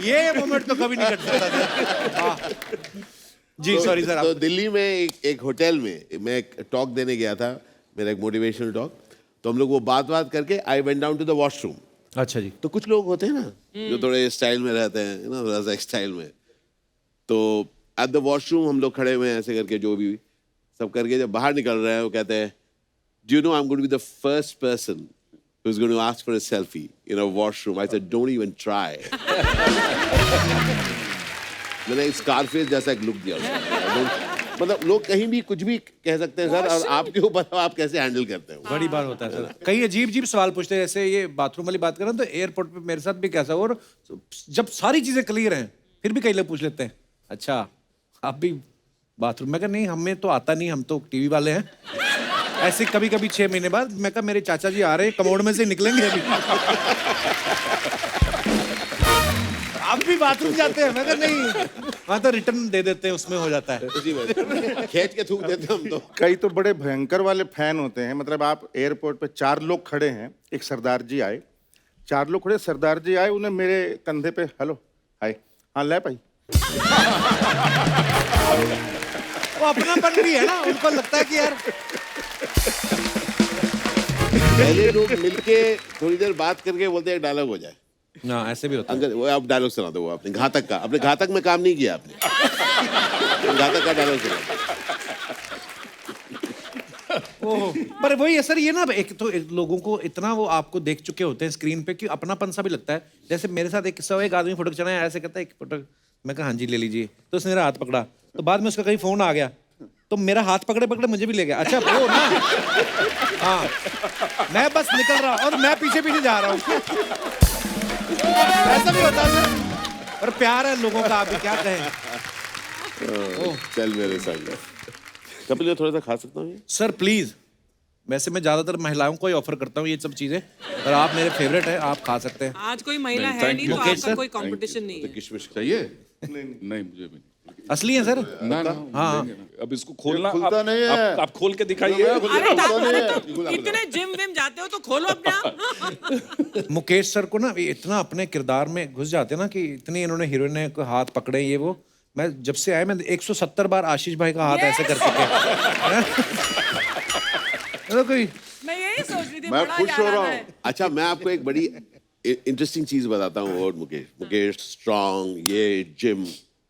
Speaker 1: ये मोमेंट तो कभी नहीं कट सकता था। हाँ। जी सॉरी सर।
Speaker 4: तो दिल्ली में एक होटल में मैं एक टॉक देने गया था, मेरा एक मोटिवेशनल टॉक। तो हम लोग वो बात करके I went down to the washroom.
Speaker 1: अच्छा जी।
Speaker 4: तो कुछ लोग होते हैं ना जो थोड़े स्टाइल में रहते हैं ना, थोड़ा सा स्टाइल में। तो एट द वॉशरूम हम लोग खड़े हुए हैं ऐसे करके, जो भी सब करके जब बाहर निकल रहे हैं वो कहते हैं do you know I am going to be the first person who is going to ask for a selfie in a washroom. I said, don't even try. मैंने स्कारफेस जैसा एक लुक दिया उसको। मतलब लोग कहीं भी कुछ भी कह सकते हैं सर, और आपके ऊपर आप कैसे हैंडल करते हो।
Speaker 1: बड़ी बार होता है सर, कई अजीब अजीब सवाल पूछते हैं। जैसे ये बाथरूम वाली बात करें तो एयरपोर्ट पे मेरे साथ भी कैसा, और जब सारी चीजें क्लियर हैं फिर भी कई लोग पूछ लेते हैं अच्छा आप भी बाथरूम में? नहीं हमें तो आता नहीं, हम तो टीवी वाले हैं। ऐसे कभी कभी 6 महीने बाद मैं कहा मेरे चाचा जी आ रहे हैं, कमोड में से निकलेंगे अभी। आप भी बाथरूम जाते हैं? मैं कहा नहीं, हाँ तो रिटर्न दे देते हैं, उसमें हो जाता है।
Speaker 4: खींच के थूक देते हैं हम तो।
Speaker 3: कई तो बड़े भयंकर वाले फैन होते हैं। मतलब आप एयरपोर्ट पे 4 लोग खड़े हैं, एक सरदार जी आए, 4 लोग खड़े, सरदार जी आए, उन्हें मेरे कंधे पे हेलो हाय, हाँ ले भाई।
Speaker 1: वो अपनापन भी है ना, उनको लगता है कि यार
Speaker 4: पहले लोग मिलके थोड़ी देर बात करके बोलते हैं डायलॉग हो जाए।
Speaker 1: ना ऐसे भी होता है।
Speaker 4: अंकल वो आप डायलॉग सुना दो, वो आपने घातक का, अपने घातक में काम नहीं किया आपने। घातक का डायलॉग सुना।
Speaker 1: पर वही असर ये ना, एक तो लोगों को इतना वो आपको देख चुके होते हैं स्क्रीन पे कि अपनापन सा भी लगता है। जैसे मेरे साथ एक किस्सा हुआ, एक आदमी फोटो खिंचाना है, ऐसे कहता है एक फोटो, मैं कहा हाँ जी ले लीजिए, तो उसने मेरा हाथ पकड़ा, तो बाद में उसका कहीं फोन आ गया तो मेरा हाथ पकड़े पकड़े मुझे भी ले गया। अच्छा वो ना, हाँ मैं बस निकल रहा और मैं पीछे पीछे जा रहा हूँ। ऐसा भी होता है और प्यार है लोगों का, अभी क्या कहें।
Speaker 4: चल मेरे संग। कपिल, ये थोड़ा सा खा सकता हूँ ये?
Speaker 1: सर प्लीज, वैसे मैं ज्यादातर महिलाओं को ही ऑफर करता हूँ ये सब चीजें, पर आप मेरे फेवरेट है, आप खा सकते हैं।
Speaker 2: आज कोई महिला है नहीं, तो
Speaker 1: मुकेश
Speaker 2: आपका
Speaker 1: सर?
Speaker 2: कोई कंपटीशन नहीं है।
Speaker 4: किशमिश
Speaker 6: चाहिए? नहीं मुझे भी नहीं।
Speaker 1: असली है सर?
Speaker 6: ना ना,
Speaker 1: हाँ।
Speaker 6: लेंगे ना। अब इसको खोलना,
Speaker 5: खुलता नहीं है।
Speaker 6: आप खोल के दिखाइए।
Speaker 2: अरे इतने जिम विम जाते हो तो खोलो अपने आप।
Speaker 1: मुकेश सर को ना इतना अपने किरदार में घुस जाते हैं ना कि इतनी इन्होंने हीरोइन को हाथ पकड़े, ये वो। मैं जब से आया मैं 170 बार आशीष भाई का हाथ ऐसे कर चुके हैं। कोई
Speaker 2: मैं यही सोच रही थी,
Speaker 5: मैं
Speaker 2: बड़ा
Speaker 5: खुश हो
Speaker 2: याद
Speaker 5: रहा
Speaker 2: आता
Speaker 5: हूँ।
Speaker 2: है।
Speaker 4: अच्छा, मैं आपको एक बड़ी इंटरेस्टिंग चीज बताता हूँ। और मुकेश स्ट्रॉन्ग, ये Jim,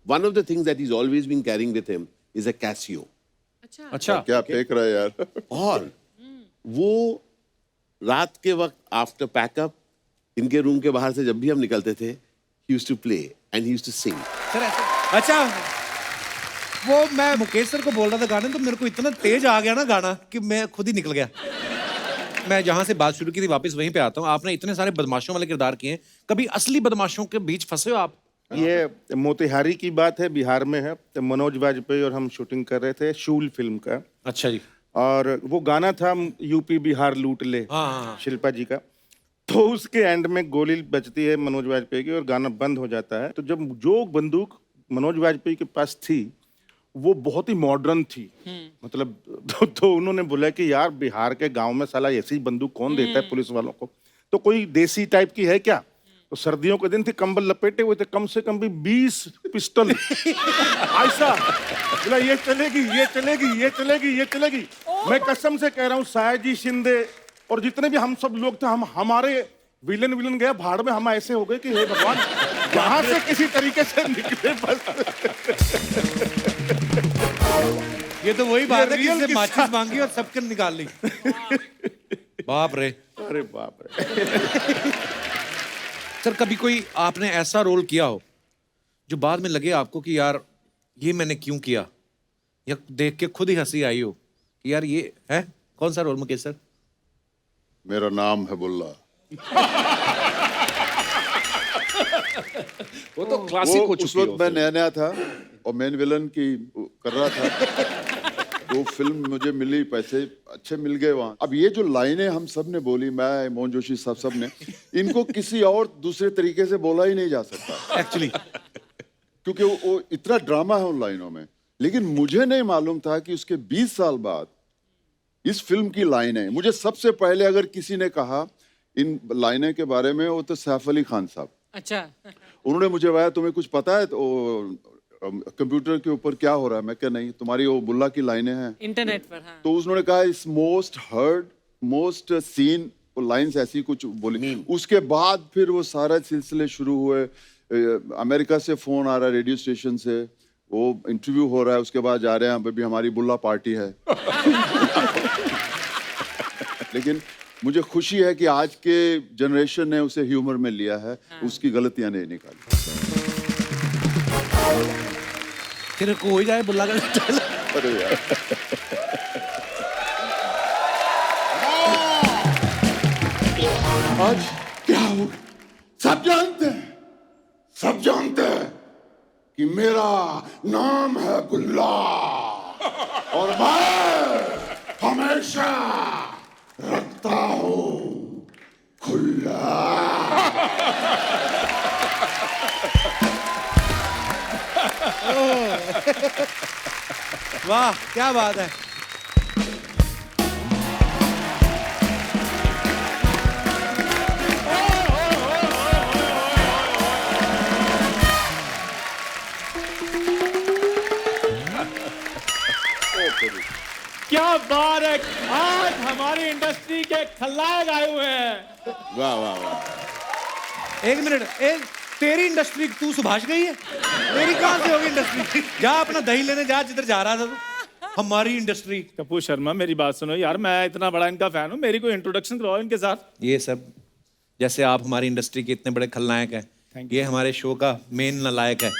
Speaker 4: one of the things that is always been carrying with him is a Casio.
Speaker 1: अच्छा
Speaker 5: क्या फेंक रहा है यार?
Speaker 4: और वो रात के वक्त आफ्टर पैकअप इनके रूम के बाहर से जब भी हम निकलते थे, he used to play and he used to sing.
Speaker 1: Sir ऐसे, अच्छा वो मैं मुकेश सर को बोल रहा था गाने, तो मेरे को इतना तेज आ गया ना गाना कि मैं खुद ही निकल गया। मैं जहां से बात शुरू की थी वापस वहीं पे आता हूँ। आपने इतने सारे बदमाशों वाले किरदार किए हैं, कभी असली बदमाशों के बीच फंसे हो आप?
Speaker 3: ये मोतिहारी की बात है, बिहार में है। तो मनोज वाजपेयी और हम शूटिंग कर रहे थे शूल फिल्म का,
Speaker 1: अच्छा जी।
Speaker 3: और वो गाना था यूपी बिहार लूट ले,
Speaker 1: हाँ।
Speaker 3: शिल्पा जी का। तो उसके एंड में गोली बजती है मनोज वाजपेयी की और गाना बंद हो जाता है। तो जब जो बंदूक मनोज वाजपेयी के पास थी वो बहुत ही मॉडर्न थी, मतलब तो उन्होंने बोला कि यार बिहार के गांव में साला ऐसी बंदूक कौन देता है पुलिस वालों को, तो कोई देसी टाइप की है क्या? तो सर्दियों के दिन थे, कंबल लपेटे हुए थे, कम से कम भी 20 पिस्टल ऐसा बोला, ये चलेगी ये चलेगी ये चलेगी ये चलेगी। मैं कसम से कह रहा हूँ, सायाजी शिंदे और जितने भी हम सब लोग थे, हम हमारे विलन गया भाड़ में, हम ऐसे हो गए कि हे भगवान यहाँ से किसी तरीके से निकले बस।
Speaker 1: ये तो वही बात है कि
Speaker 3: रियल
Speaker 1: इससे
Speaker 3: किस्सा।
Speaker 1: माचिस मांगी और सबके निकाल ली। बाप रे।
Speaker 3: अरे बाप रे।
Speaker 1: सर कभी कोई आपने ऐसा रोल किया हो जो बाद में लगे आपको कि यार ये मैंने क्यों किया, या देख के खुद ही हंसी आई हो कि यार ये है? कौन सा रोल मुकेश सर?
Speaker 5: मेरा नाम है बुल्ला।
Speaker 6: वो तो क्लासिक हो
Speaker 5: उस
Speaker 6: चुकी
Speaker 5: वक्त मैं नया नया था और मेन विलन की कर रहा था। वो फिल्म मुझे मिली, पैसे अच्छे मिल गए वहाँ। अब ये जो लाइनें हम सब ने बोली, मैं, मोहन जोशी साहब सब ने, इनको किसी और दूसरे तरीके से बोला ही नहीं जा सकता
Speaker 1: एक्चुअली,
Speaker 5: क्योंकि वो इतना ड्रामा है उन लाइनों में। लेकिन मुझे नहीं मालूम था कि उसके 20 साल बाद इस फिल्म की लाइनें, मुझे सबसे पहले अगर किसी ने कहा इन लाइनें के बारे में, वो तो सैफ अली खान साहब।
Speaker 2: अच्छा।
Speaker 5: उन्होंने मुझे बताया, तुम्हें कुछ पता है तो कंप्यूटर के ऊपर क्या हो रहा है? मैं क्या नहीं, तुम्हारी वो बुल्ला की लाइनें हैं
Speaker 2: इंटरनेट पर। हाँ।
Speaker 5: तो उन्होंने कहा इस मोस्ट हर्ड मोस्ट सीन, वो लाइंस ऐसी कुछ बोली। उसके बाद फिर वो सारा सिलसिले शुरू हुए। अमेरिका से फोन आ रहा है, रेडियो स्टेशन से, वो इंटरव्यू हो रहा है, उसके बाद जा रहे हैं अभी हमारी बुल्ला पार्टी है। लेकिन मुझे खुशी है कि आज के जनरेशन ने उसे ह्यूमर में लिया है। उसकी गलतियां नहीं निकाली।
Speaker 1: फिर को हो ही जाए बुल्ला का।
Speaker 5: अरे यार, आज क्या हो, सब जानते हैं कि मेरा नाम है बुल्ला और मैं हमेशा रखता हूँ खुला।
Speaker 1: वाह क्या बात है।
Speaker 7: क्या बात है, आज हमारी इंडस्ट्री के खलनायक आए हुए हैं।
Speaker 4: वाह वाह वाह।
Speaker 1: एक मिनट, तेरी इंडस्ट्री तू सुभाष गई है? तेरी कहां से होगी इंडस्ट्री? जा अपना दही लेने जा जिधर जा रहा था तू। हमारी इंडस्ट्री।
Speaker 7: कपूर शर्मा मेरी बात सुनो यार, मैं इतना बड़ा इनका फैन हूँ, मेरी कोई इंट्रोडक्शन करवाओ इनके साथ।
Speaker 1: ये सब जैसे आप हमारी इंडस्ट्री के इतने बड़े खलनायक हैं, ये हमारे शो का मेन नालायक है।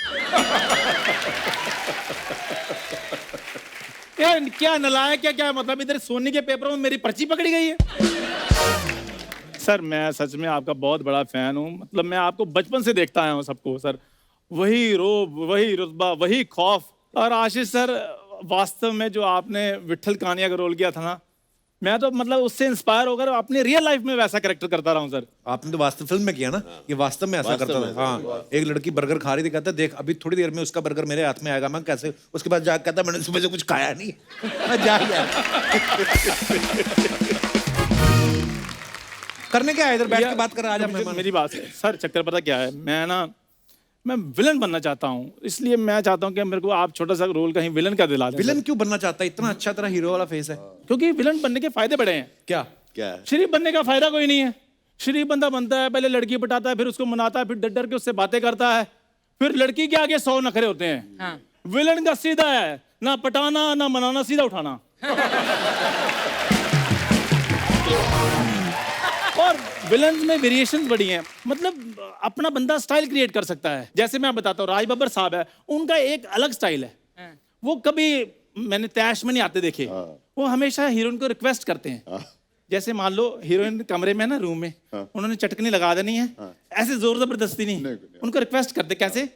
Speaker 7: ये क्या नलायक, क्या क्या मतलब इधर सोने के पेपरों में मेरी पर्ची पकड़ी गई है। सर मैं सच में आपका बहुत बड़ा फैन हूँ, मतलब मैं आपको बचपन से देखता आया हूँ सबको सर, वही रोब, वही रुतबा, वही खौफ। और आशीष सर, वास्तव में जो आपने विट्ठल कानिया का रोल किया था ना, मैं तो मतलब उससे इंस्पायर होकर अपनी रियल लाइफ में वैसा कैरेक्टर करता रहा हूँ सर।
Speaker 1: आपने तो वास्तव फिल्म में किया ना, ये वास्तव में ऐसा
Speaker 4: वास्तव
Speaker 1: करता
Speaker 4: में
Speaker 1: था। हाँ, एक लड़की बर्गर खा रही थी, कहता देख अभी थोड़ी देर में उसका बर्गर मेरे हाथ में आएगा, मैं कैसे, उसके बाद जाकर कहता मैंने सुबह से कुछ खाया नहीं। मैं जा यार। करने क्या है इधर बैठ के बात कर, आज
Speaker 7: मेरी बात है सर, चक्कर पता क्या है, मैं विलन बनना चाहता हूँ, इसलिए मैं चाहता हूँ कि मेरे को आप छोटा सा रोल कहीं विलन का दिला दें।
Speaker 1: विलन क्यों बनना चाहता है? इतना अच्छा तेरा हीरो वाला फेस है।
Speaker 7: क्योंकि विलन बनने के फायदे बड़े हैं।
Speaker 1: क्या?
Speaker 4: क्या है?
Speaker 7: शरीफ बनने का फायदा कोई नहीं है। शरीफ बंदा बनता है, पहले लड़की पटाता है, फिर उसको मनाता है, फिर डर डर के उससे बातें करता है, फिर लड़की के आगे 100 नखरे होते हैं।
Speaker 2: हाँ।
Speaker 7: विलन का सीधा है, ना पटाना ना मनाना, सीधा उठाना। और विलन्स में वेरिएशंस बड़ी हैं, मतलब अपना बंदा स्टाइल क्रिएट कर सकता है। जैसे मैं बताता हूँ, राज बब्बर साहब है, उनका एक अलग स्टाइल है। वो कभी मैंने तैश में नहीं आते देखे, वो हमेशा हीरोइन को रिक्वेस्ट करते हैं। जैसे मान लो हीरोइन कमरे में ना, रूम में, उन्होंने चटकनी लगा देनी है, ऐसे जोर जबरदस्ती नहीं, उनको रिक्वेस्ट करते कैसे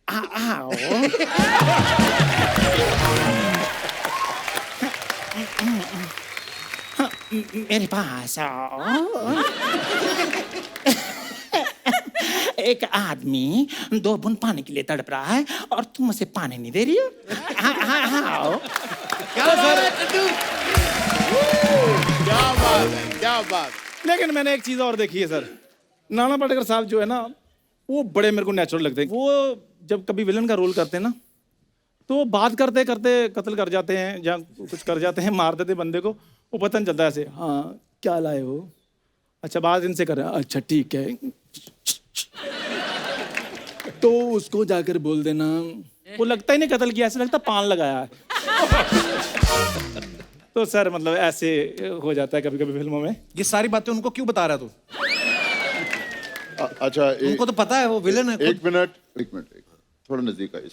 Speaker 7: आओ मेरे पास आओ। एक आदमी 2 बूंद पानी के लिए तड़प रहा है और तुम उसे पानी नहीं दे रही हो। आओ।
Speaker 1: क्या सर?
Speaker 4: क्या बात है, क्या बात।
Speaker 7: लेकिन मैंने एक चीज और देखी है सर, नाना पाटेकर साहब जो है ना, वो बड़े मेरे को नेचुरल लगते हैं। वो जब कभी विलन का रोल करते हैं ना, तो बात करते करते कत्ल कर जाते हैं या कुछ कर जाते हैं, मार देते बंदे को, वो पता नहीं चलता ऐसे। हाँ क्या लाए हो? अच्छा बात इनसे कर रहे हैं, अच्छा ठीक है। तो उसको जाकर बोल देना, वो लगता ही नहीं कत्ल किया, ऐसे लगता पान लगाया है। तो सर मतलब ऐसे हो जाता है कभी कभी फिल्मों में।
Speaker 1: ये सारी बातें उनको क्यों बता रहा तू?
Speaker 5: अच्छा
Speaker 1: उनको तो पता है वो विलन है।
Speaker 5: एक मिनट थोड़ा नजदीक आइए।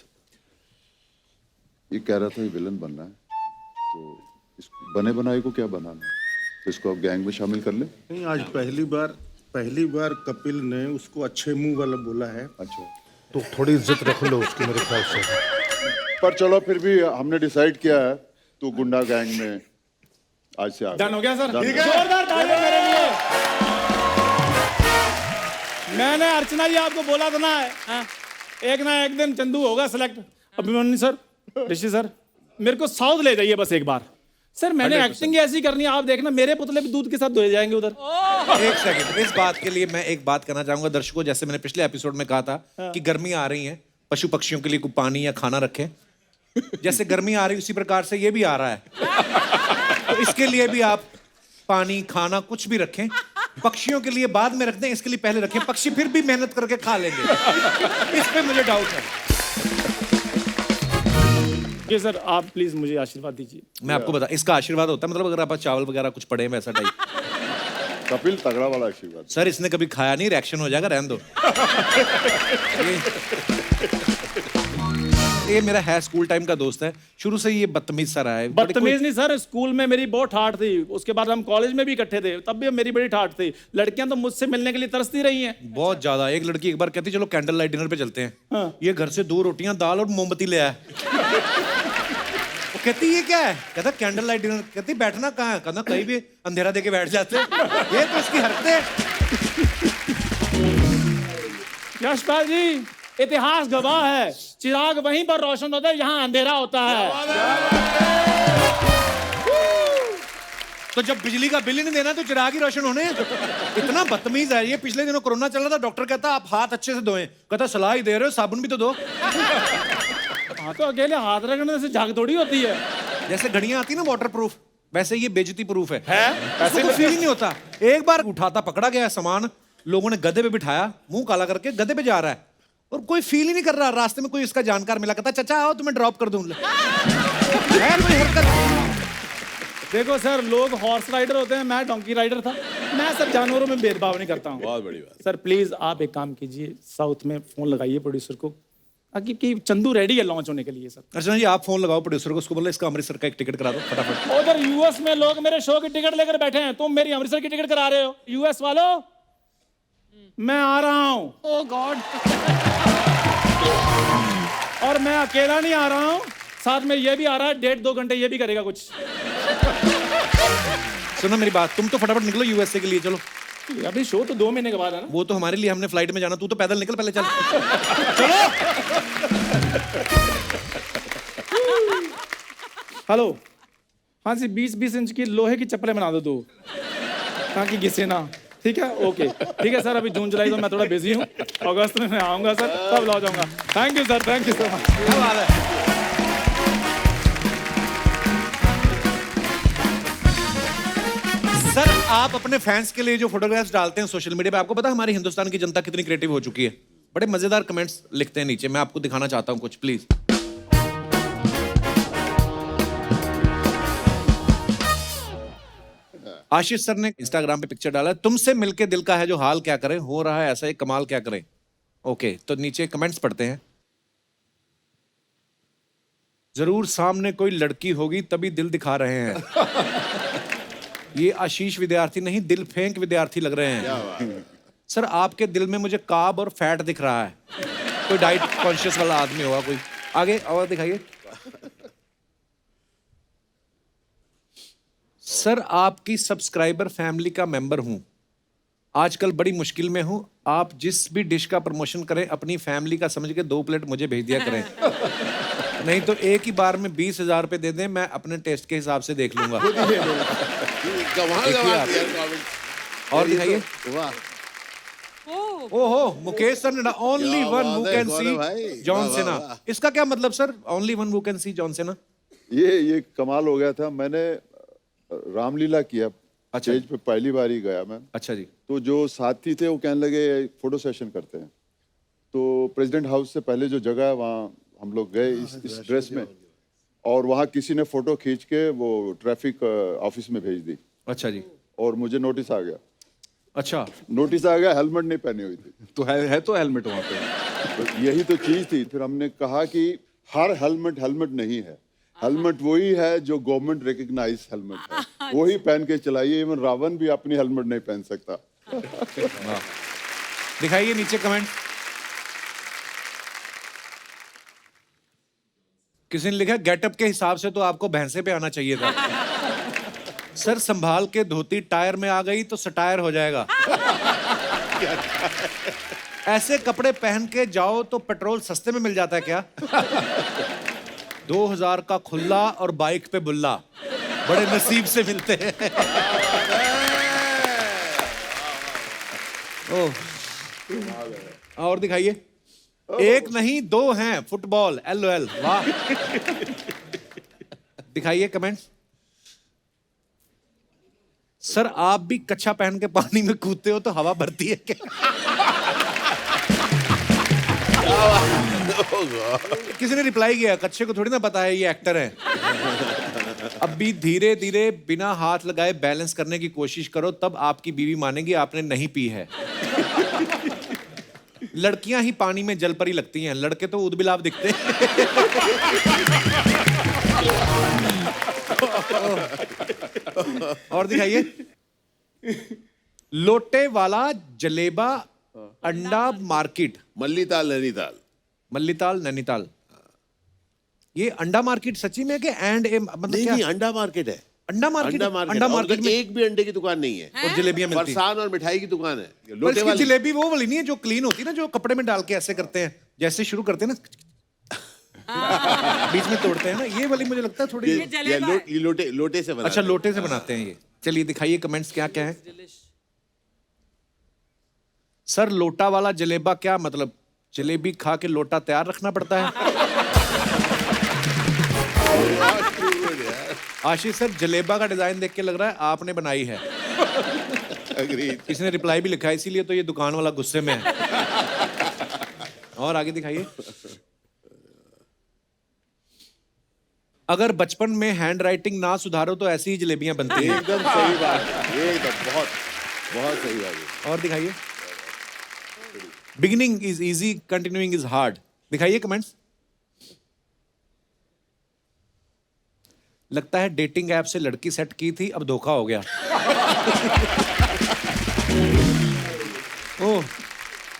Speaker 5: ये कह रहा था ये विलन बनना है, तो इस बने बनाए को क्या बनाना है, तो इसको आप गैंग में शामिल कर ले।
Speaker 3: नहीं, आज पहली बार कपिल ने उसको अच्छे मुंह वाला बोला है।
Speaker 5: अच्छा,
Speaker 3: तो थोड़ी इज्जत रख लो उसकी मेरे ख्याल से।
Speaker 5: पर चलो फिर भी हमने डिसाइड किया है, तो गुंडा गैंग में आज से
Speaker 7: डन हो गया सर?
Speaker 5: Done.
Speaker 7: ठीक है, जोरदार तालियां मेरे लिए। मैंने अर्चना जी आपको बोला था ना, एक ना एक दिन चंदू होगा सिलेक्ट। अभिमन्यु सर, ऋषि सर, मेरे को साउथ ले जाइए बस एक बार। सर मैंने एक्टिंग ऐसी करनी है, आप देखना मेरे पुतले भी दूध के साथ धोए जाएंगे उधर।
Speaker 1: एक सेकंड, इस बात के लिए मैं एक बात करना चाहूंगा दर्शकों, जैसे मैंने पिछले एपिसोड में कहा था कि गर्मी आ रही है, पशु पक्षियों के लिए कुछ पानी या खाना रखें। जैसे गर्मी आ रही उसी प्रकार से ये भी आ रहा है, तो इसके लिए भी आप पानी खाना कुछ भी रखें। पक्षियों के लिए बाद में रख दें, इसके लिए पहले रखें, पक्षी फिर भी मेहनत करके खा लेंगे। इस पे मुझे डाउट है।
Speaker 7: ये सर आप प्लीज मुझे आशीर्वाद दीजिए।
Speaker 1: मैं आपको बता, इसका आशीर्वाद होता है मतलब अगर आप चावल वगैरह कुछ पड़े वैसा टाइप।
Speaker 5: कपिल तगड़ा वाला आशीर्वाद।
Speaker 1: सर इसने कभी खाया नहीं, रिएक्शन हो जाएगा, रहने दो। ये मेरा है स्कूल टाइम का दोस्त है, शुरू से ये बदतमीज सा रहा है।
Speaker 7: बदतमीज नहीं सर, स्कूल में मेरी बहुत ठाठ थी, उसके बाद हम कॉलेज में भी इकट्ठे थे, तब भी मेरी बड़ी ठाठ थी। लड़कियां तो मुझसे मिलने के लिए तरसती रही हैं।
Speaker 1: बहुत ज्यादा। एक लड़की एक बार कहती चलो कैंडल लाइट डिनर पे चलते हैं। ये घर से 2 रोटियां दाल और मोमबत्ती ले आया। वो कहती ये क्या है? कहता कैंडल लाइट डिनर। कहती बैठना कहाँ है? कहना कहीं भी अंधेरा देके बैठ जाते। ये तो इसकी हरकतें।
Speaker 7: यशपाल जी, इतिहास गवाह है, चिराग वहीं पर रोशन होता है जहां अंधेरा होता है।
Speaker 1: तो जब बिजली का बिल ही नहीं देना तो चिराग ही रोशन होने। इतना बदतमीज है ये। पिछले दिनों कोरोना चल रहा था, डॉक्टर कहता आप हाथ अच्छे से धोएं। कहता सलाह ही दे रहे हो, साबुन भी तो दो।
Speaker 7: हाँ तो अकेले हाथ रखने से झाग थोड़ी होती है।
Speaker 1: जैसे घड़ियां आती ना वाटर प्रूफ, वैसे ये बेइज्जती प्रूफ है।
Speaker 7: ऐसे
Speaker 1: फील ही नहीं होता। एक बार उठाता पकड़ा गया सामान, लोगों ने गधे पे बिठाया, मुंह काला करके गधे पे जा रहा है और कोई फील ही नहीं कर रहा। रास्ते में कोई इसका जानकार मिला, कहता चाचा आओ तुम्हें ड्रॉप कर दूं। है कोई हरकत?
Speaker 7: देखो सर, लोग हॉर्स राइडर होते हैं, मैं डोंकी राइडर था। मैं सर जानवरों में भेदभाव नहीं करता हूँ।
Speaker 4: बहुत बड़ी बात।
Speaker 7: सर प्लीज आप एक काम कीजिए, साउथ में फोन लगाइए प्रोड्यूसर को, ताकि कि चंदू रेडी है लॉन्च होने के लिए सर।
Speaker 1: अर्चना जी आप फोन लगाओ प्रोड्यूसर को, उसको बोलो इसका अमृतसर का एक टिकट करा दो फटाफट।
Speaker 7: उधर यूएस में लोग मेरे शो की टिकट लेकर बैठे हैं, तुम मेरी अमृतसर की टिकट करा रहे हो। यूएस वालों मैं आ रहा हूँ।
Speaker 2: Oh God.
Speaker 7: और मैं अकेला नहीं आ रहा हूँ, साथ में ये भी आ रहा है, 1.5-2 घंटे ये भी करेगा कुछ।
Speaker 1: सुनो मेरी बात, तुम तो फटाफट निकलो यूएसए के लिए, चलो।
Speaker 7: अभी शो तो 2 महीने के बाद है ना।
Speaker 1: वो तो हमारे लिए, हमने फ्लाइट में जाना, तू तो पैदल निकल पहले, चल।
Speaker 7: हेलो, हाँ जी, 20-20 इंच की लोहे की चप्पलें बना दो 2, ताकि घिसे ना। ठीक है, ओके ठीक है सर। अभी जून जुलाई तो मैं थोड़ा बिजी हूँ, अगस्त में मैं आऊँगा सर, तब लौट जाऊँगा। Thank you sir, thank you so much.
Speaker 1: क्या बात है। सर आप अपने फैंस के लिए जो फोटोग्राफ्स डालते हैं सोशल मीडिया पे, आपको पता है हमारी हिंदुस्तान की जनता कितनी क्रिएटिव हो चुकी है? बड़े मजेदार कमेंट्स लिखते हैं नीचे, मैं आपको दिखाना चाहता हूं कुछ, प्लीज। आशीष सर ने इंस्टाग्राम पे पिक्चर डाला, तुमसे मिलके दिल का है जो हाल क्या करें, हो रहा है ऐसा एक कमाल क्या करें। ओके, तो नीचे कमेंट्स पढ़ते हैं। जरूर सामने कोई लड़की होगी तभी दिल दिखा रहे हैं। ये आशीष विद्यार्थी नहीं, दिल फेंक विद्यार्थी लग रहे हैं। सर आपके दिल में मुझे कार्ब और फैट दिख रहा है, कोई डाइट कॉन्शियस वाला आदमी होगा कोई। आगे और दिखाइए। सर आपकी सब्सक्राइबर फैमिली का मेंबर हूं, आजकल बड़ी मुश्किल में हूं, आप जिस भी डिश का प्रमोशन करें अपनी फैमिली का समझ के 2 प्लेट मुझे भेज दिया करें, नहीं तो एक ही बार में 20,000 रुपए दे दें, मैं अपने टेस्ट के हिसाब से देख लूंगा। और दिखाइए। ओहो, मुकेश सर ने only one who can see John सेना। इसका क्या मतलब sir, only one who can see John सेना?
Speaker 5: ये कमाल हो गया था। मैंने रामलीला किया,
Speaker 1: अच्छा।
Speaker 5: स्टेज पे पहली बार ही गया मैं।
Speaker 1: अच्छा जी।
Speaker 5: तो जो साथी थे वो कहने लगे फोटो सेशन करते हैं। तो प्रेसिडेंट हाउस से पहले जो जगह है वहाँ हम लोग गए इस ड्रेस में, और वहाँ किसी ने फोटो खींच के वो ट्रैफिक ऑफिस में भेज दी।
Speaker 1: अच्छा जी।
Speaker 5: और मुझे नोटिस आ गया।
Speaker 1: अच्छा,
Speaker 5: नोटिस आ गया, हेलमेट नहीं पहनी हुई थी।
Speaker 6: तो है तो हेलमेट वहां पे।
Speaker 5: तो यही तो चीज थी। फिर हमने कहा कि हर हेलमेट नहीं है, हेलमेट वही है जो गवर्नमेंट रिकग्नाइज हेलमेट है, वही पहन के चलाइए। इवन रावण भी अपनी हेलमेट नहीं पहन सकता।
Speaker 1: दिखाइए नीचे कमेंट। किसी ने लिखा गेटअप के हिसाब से तो आपको भैंसे पे आना चाहिए था। सर संभाल के धोती टायर में आ गई तो सटायर हो जाएगा। ऐसे कपड़े पहन के जाओ तो पेट्रोल सस्ते में मिल जाता है क्या? 2000 का खुल्ला और बाइक पे बुल्ला बड़े नसीब से मिलते हैं। ओह, और दिखाइए। एक नहीं 2 हैं फुटबॉल, LOL। वाह। दिखाइए कमेंट्स। सर आप भी कच्छा पहन के पानी में कूदते हो तो हवा भरती है क्या? किसी ने रिप्लाई किया, कच्छे को थोड़ी ना पता है ये एक्टर है। अब भी धीरे धीरे बिना हाथ लगाए बैलेंस करने की कोशिश करो, तब आपकी बीवी मानेगी आपने नहीं पी है। लड़कियां ही पानी में जलपरी लगती हैं, लड़के तो उदबिलाव दिखते हैं। और दिखाइए। लोटे वाला जलेबा अंडा मार्केट,
Speaker 4: मल्लीताल नैनीताल।
Speaker 1: मल्लीताल नैनीताल। ये अंडा मार्केट सच्ची में कि मतलब
Speaker 4: नहीं
Speaker 1: क्या?
Speaker 4: नहीं, अंडा मार्केट है।
Speaker 1: अंडा मार्केट,
Speaker 4: अंडा मार्केट में एक भी अंडे की दुकान नहीं है,
Speaker 1: और जलेबियां मिलती हैं।
Speaker 4: फरसान और मिठाई की दुकान है।
Speaker 1: पर
Speaker 4: लोटे
Speaker 1: इसकी
Speaker 4: वाली
Speaker 1: जलेबी वो वाली नहीं है जो क्लीन होती है ना, जो कपड़े में डाल के ऐसे करते हैं, जैसे शुरू करते हैं ना, बीच में तोड़ते हैं ना, ये वाली मुझे लगता है थोड़ी।
Speaker 4: ये लोटे से बना।
Speaker 1: अच्छा, लोटे से बनाते हैं ये। चलिए दिखाइए कमेंट्स क्या क्या है। सर लोटा वाला जलेबा क्या मतलब? जलेबी खा के लोटा तैयार रखना पड़ता है। आशीष सर जलेबा का डिजाइन देख के लग रहा है आपने बनाई है। इसने रिप्लाई भी लिखा है, इसीलिए तो ये दुकान वाला गुस्से में है। और आगे दिखाइए। अगर बचपन में हैंड राइटिंग ना सुधारो तो ऐसी ही जलेबियां बनती हैं।
Speaker 5: एकदम सही बात है, ये एकदम बहुत बहुत सही बात है।
Speaker 1: और दिखाइए। Beginning is easy, continuing is hard. दिखाइए कमेंट्स। लगता है डेटिंग ऐप से लड़की सेट की थी, अब धोखा हो गया। ओह,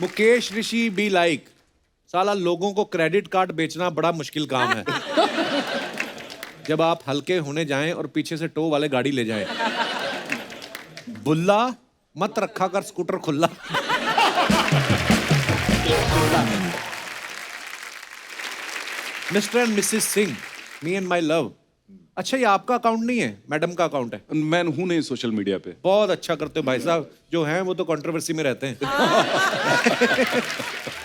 Speaker 1: मुकेश ऋषि बी लाइक, साला लोगों को क्रेडिट कार्ड बेचना बड़ा मुश्किल काम है। जब आप हल्के होने जाएं और पीछे से टो वाले गाड़ी ले जाएं। बुल्ला मत रखा कर स्कूटर खुल्ला। Mister and Mrs Singh, me and my love. अच्छा, ये आपका अकाउंट नहीं है, मैडम का अकाउंट है।
Speaker 6: मैं हूं नहीं सोशल मीडिया पे।
Speaker 1: बहुत अच्छा करते हो भाई साहब, जो हैं वो तो कंट्रोवर्सी में रहते हैं।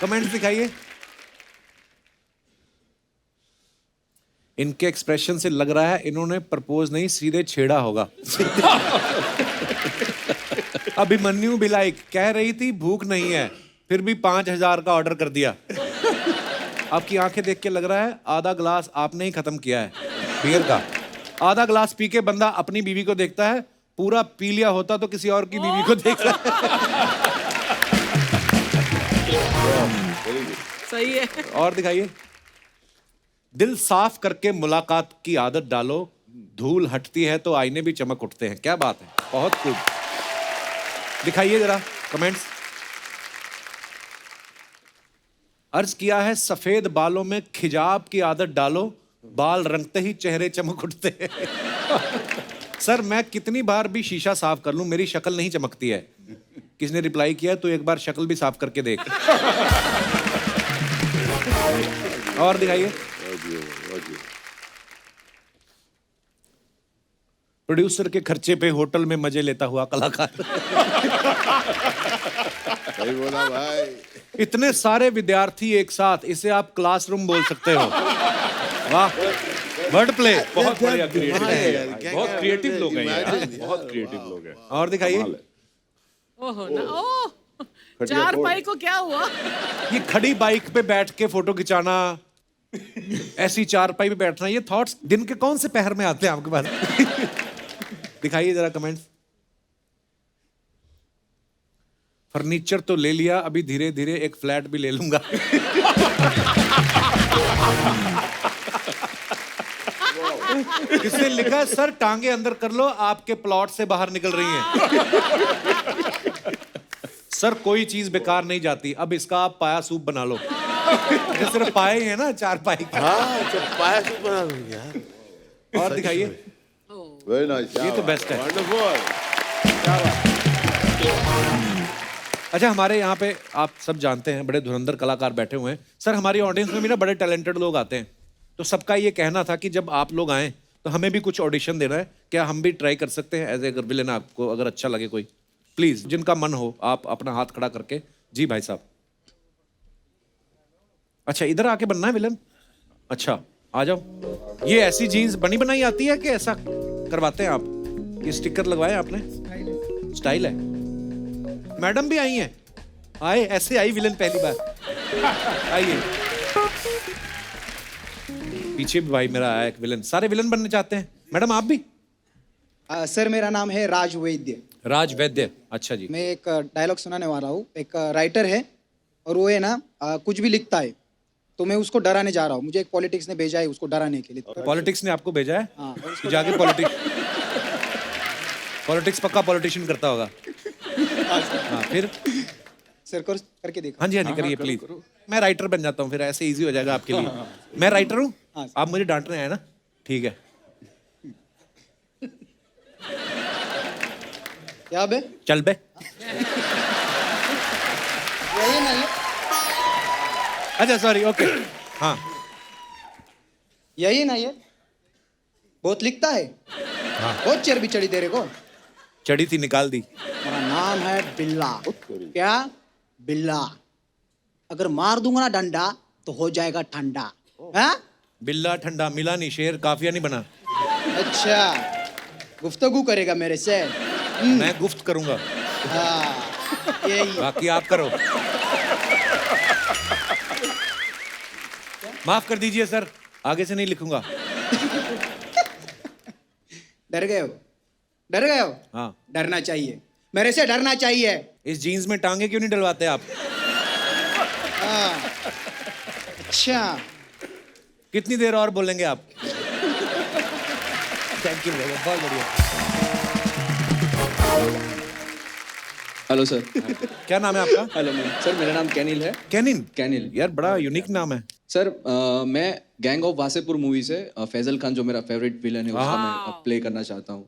Speaker 1: कमेंट्स दिखाइए। इनके एक्सप्रेशन से लग रहा है इन्होंने प्रपोज नहीं सीधे छेड़ा होगा। अभिमन्यु बिलाइक, कह रही थी भूख नहीं है, फिर भी 5,000 का ऑर्डर कर दिया। आपकी आंखें देख के लग रहा है आधा ग्लास आपने ही खत्म किया है बियर का। आधा ग्लास पी के बंदा अपनी बीवी को देखता है, पूरा पी लिया होता तो किसी और की बीवी को देखता है।
Speaker 2: सही है।
Speaker 1: और दिखाइए। दिल साफ करके मुलाकात की आदत डालो, धूल हटती है तो आईने भी चमक उठते हैं। क्या बात है, बहुत खूब। दिखाइए जरा कमेंट्स। अर्ज किया है सफेद बालों में खिजाब की आदत डालो, बाल रंगते ही चेहरे चमक उठते हैं। सर मैं कितनी बार भी शीशा साफ कर लूं मेरी शक्ल नहीं चमकती है। किसने रिप्लाई किया तो एक बार शक्ल भी साफ करके देख। और दिखाइए। प्रोड्यूसर के खर्चे पे होटल में मजे लेता हुआ कलाकार।
Speaker 4: सही बोला भाई।
Speaker 1: इतने सारे विद्यार्थी एक साथ, इसे आप क्लासरूम बोल सकते हो। वाह, वर्ड प्ले।
Speaker 6: बहुत बढ़िया, क्रिएटिव
Speaker 4: है यार,
Speaker 6: है।
Speaker 4: क्या
Speaker 6: बहुत
Speaker 4: क्या
Speaker 6: क्रिएटिव लोग हैं यार,
Speaker 4: imagine
Speaker 6: बहुत क्रिएटिव लोग हैं।
Speaker 1: और दिखाइए।
Speaker 6: कमाल है।
Speaker 2: ओहो ना, ओह, चार पाई को क्या हुआ?
Speaker 1: ये खड़ी बाइक पे बैठ के फोटो खिंचाना, ऐसी चारपाई पे बैठना, ये थॉट्स दिन के कौन से पहर में आते हैं आपके पास? दिखाइए जरा कमेंट्स। फर्नीचर तो ले लिया, अभी धीरे धीरे एक फ्लैट भी ले लूंगा। किसने लिखा है सर टांगे अंदर कर लो, आपके प्लॉट से बाहर निकल रही हैं। सर कोई चीज बेकार नहीं जाती, अब इसका आप पाया सूप बना लो। ये सिर्फ पाए ही है ना, चार पाई का।
Speaker 4: हाँ, जब पाया सूप बना लो यार।
Speaker 1: और दिखाइए।
Speaker 5: Very nice.
Speaker 1: ये तो बेस्ट है।
Speaker 4: वंडरफुल।
Speaker 1: अच्छा, हमारे यहाँ पे आप सब जानते हैं बड़े धुरंधर कलाकार बैठे हुए हैं। सर हमारी ऑडियंस में भी ना बड़े टैलेंटेड लोग आते हैं, तो सबका ये कहना था कि जब आप लोग आए तो हमें भी कुछ ऑडिशन देना है। क्या हम भी ट्राई कर सकते हैं एज ए विलेन? आपको अगर अच्छा लगे कोई, प्लीज जिनका मन हो आप अपना हाथ खड़ा करके। जी भाई साहब। अच्छा, इधर आके बनना है विलन? अच्छा आ जाओ। ये ऐसी जीन्स बनी बनाई आती है कि ऐसा करवाते हैं आप? ये स्टिकर लगवाए आपने? स्टाइल है। मैडम भी आई हैं? आए, ऐसे आई विलन पहली बार। आइए। पीछे भी भाई मेरा आया एक विलन। सारे विलन बनने चाहते हैं। मैडम आप भी?
Speaker 8: सर मेरा नाम है राज वैद्य।
Speaker 1: राज वैद्य, अच्छा जी।
Speaker 8: मैं एक डायलॉग सुनाने वाला हूँ। एक राइटर है और वो है ना कुछ भी लिखता है तो मैं उसको डराने जा रहा हूँ। मुझे एक पॉलिटिक्स ने भेजा है उसको डराने के लिए।
Speaker 1: पॉलिटिक्स ने आपको भेजा है?
Speaker 8: हाँ,
Speaker 1: कि जाके पॉलिटिक्स पक्का पॉलिटिशियन करता होगा। हाँ फिर?
Speaker 8: सर करके देखो।
Speaker 1: हाँ जी हाँ जी, करिए प्लीज। मैं राइटर बन जाता हूँ फिर, ऐसे इजी हो जाएगा आपके लिए। मैं राइटर हूँ,
Speaker 8: हाँ,
Speaker 1: आप मुझे डांटने आए ना? ठीक है।
Speaker 8: क्या बे?
Speaker 1: चल बे।
Speaker 8: यही नहीं
Speaker 1: अच्छा सॉरी, ओके। हाँ
Speaker 8: यही नहीं है। बहुत लिखता है। बहुत चर्बी चढ़ी तेरे को।
Speaker 1: चढ़ी थी, निकाल दी।
Speaker 8: मेरा नाम है बिल्ला। क्या? बिल्ला। अगर मार दूंगा ना डंडा तो हो जाएगा ठंडा। हाँ?
Speaker 1: बिल्ला ठंडा मिला नहीं, शेर काफिया नहीं बना।
Speaker 8: अच्छा, गुफ्तगू करेगा मेरे से?
Speaker 1: मैं गुफ्त करूंगा,
Speaker 8: हाँ, यही।
Speaker 1: बाकी आप करो। माफ कर दीजिए सर, आगे से नहीं लिखूंगा।
Speaker 8: डर गए हो? डर गए हो?
Speaker 1: हाँ।
Speaker 8: डरना चाहिए, मेरे से डरना चाहिए।
Speaker 1: इस जीन्स में टांगे क्यों नहीं डलवाते आप?
Speaker 8: हाँ। अच्छा
Speaker 1: कितनी देर और बोलेंगे आप? थैंक यू बहुत बढ़िया।
Speaker 9: Hello sir.
Speaker 1: क्या नाम है आपका?
Speaker 9: Hello ma'am. सर मेरा नाम कैनिल है।
Speaker 1: कैनिन?
Speaker 9: कैनिल।
Speaker 1: यार बड़ा यूनिक नाम है।
Speaker 9: सर मैं गैंग ऑफ वासेपुर मूवी से फैजल खान जो मेरा फेवरेट विलन है उसका मैं प्ले करना चाहता हूँ।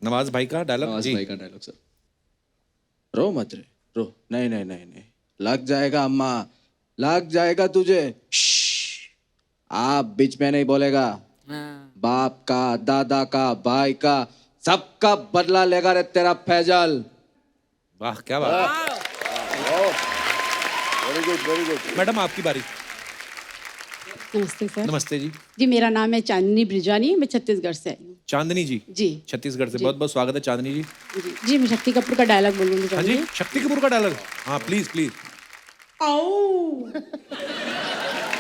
Speaker 1: नवाज भाई का डायलॉग
Speaker 9: नवाज
Speaker 1: जी।
Speaker 9: भाई का डायलॉग सर। रो मत रे रो, नहीं नहीं नहीं नहीं, लग जाएगा अम्मा, लग जाएगा तुझे। श्श्श, आप बीच में नहीं बोलेगा। बाप का, दादा का, भाई का, सबका बदला लेगा रे तेरा फैजल।
Speaker 1: वाह क्या बात।
Speaker 5: Very good very good.
Speaker 1: Madam आपकी बारी।
Speaker 10: नमस्ते सर।
Speaker 1: नमस्ते जी।
Speaker 10: जी मेरा नाम है चांदनी ब्रिजानी, मैं छत्तीसगढ़ से आई हूँ।
Speaker 1: चांदनी जी?
Speaker 10: जी
Speaker 1: छत्तीसगढ़ से बहुत बहुत स्वागत है चांदनी जी।
Speaker 10: जी जी मैं शक्ति कपूर का डायलॉग बोलूँगी।
Speaker 1: हाँ जी, शक्ति कपूर का डायलॉग। हाँ प्लीज प्लीज।
Speaker 10: आओ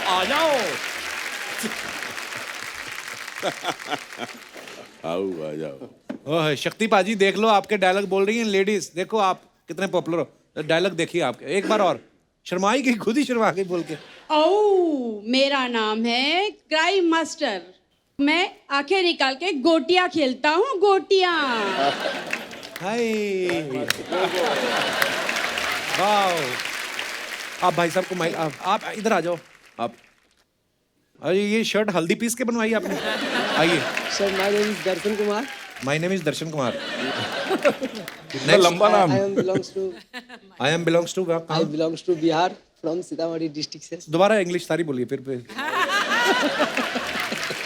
Speaker 1: आ जाओ।
Speaker 4: आओ आ जाओ।
Speaker 1: ओह शक्ति पाजी देख लो आपके डायलॉग बोल रही हैं लेडीज। देखो आप कितने पॉपुलर हो। डायलॉग देखिए आपके एक बार और। शर्माई की खुद ही शर्मा गई बोल के।
Speaker 10: आओ मेरा नाम है क्राइम मास्टर, मैं आंखें निकाल के गोटियां खेलता हूँ, गोटियां।
Speaker 1: हाय वाओ। आप भाई साहब को माइक आप इधर आ जाओ आप। अरे ये शर्ट हल्दी पीस के बनवाई आपने? आइए।
Speaker 11: Sir my name is Darshan Kumar.
Speaker 1: My name is Darshan Kumar.
Speaker 6: कितना लंबा नाम।
Speaker 11: I am belongs to
Speaker 1: I
Speaker 11: belongs to Bihar from Sitamarhi district से।
Speaker 1: दोबारा इंग्लिश सारी बोलिए फिर।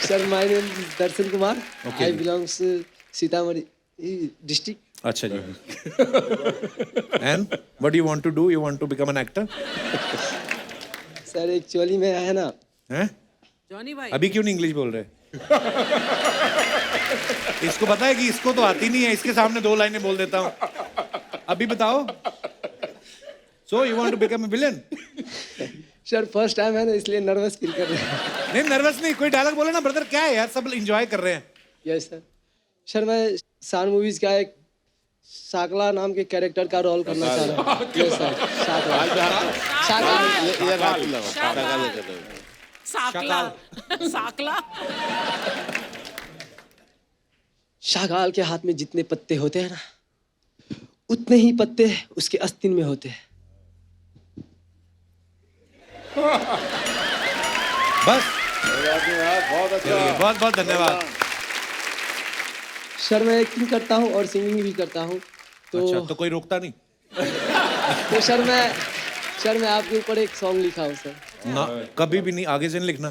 Speaker 11: Sir my name is Darshan Kumar. I belongs Sitamarhi district.
Speaker 1: अच्छा जी। And what you want to do? You want to become an actor?
Speaker 11: Sir actually में है ना।
Speaker 1: हैं?
Speaker 2: जॉनी भाई
Speaker 1: अभी क्यों नहीं इंग्लिश बोल रहे? इसको पता है कि इसको तो आती नहीं है, इसके सामने 2 लाइनें बोल देता हूँ। अभी बताओ। So you want to become a villain?
Speaker 11: Sir first time है ना इसलिए नर्वस फील कर रहे हैं।
Speaker 1: नहीं नर्वस नहीं, कोई डायलॉग बोले ना ब्रदर। क्या है यार, सब एंजॉय कर रहे हैं।
Speaker 11: Yes sir. सर मैं सान मूवीज का एक शाकला नाम के कैरेक्टर का रोल करना चाह रहा हूँ। Yes sir.
Speaker 2: साकला साकला।
Speaker 11: शागाल के हाथ में जितने पत्ते होते हैं ना, उतने ही पत्ते उसके आस्तीन में होते हैं।
Speaker 1: बस
Speaker 5: बहुत अच्छा।
Speaker 1: बहुत बहुत धन्यवाद।
Speaker 11: सर मैं एक्टिंग करता हूँ और सिंगिंग भी करता हूँ। तो
Speaker 1: अच्छा तो कोई रोकता नहीं?
Speaker 11: तो सर मैं आपके ऊपर एक सॉन्ग लिखा हूँ सर।
Speaker 1: ना कभी भी नहीं, आगे से नहीं लिखना।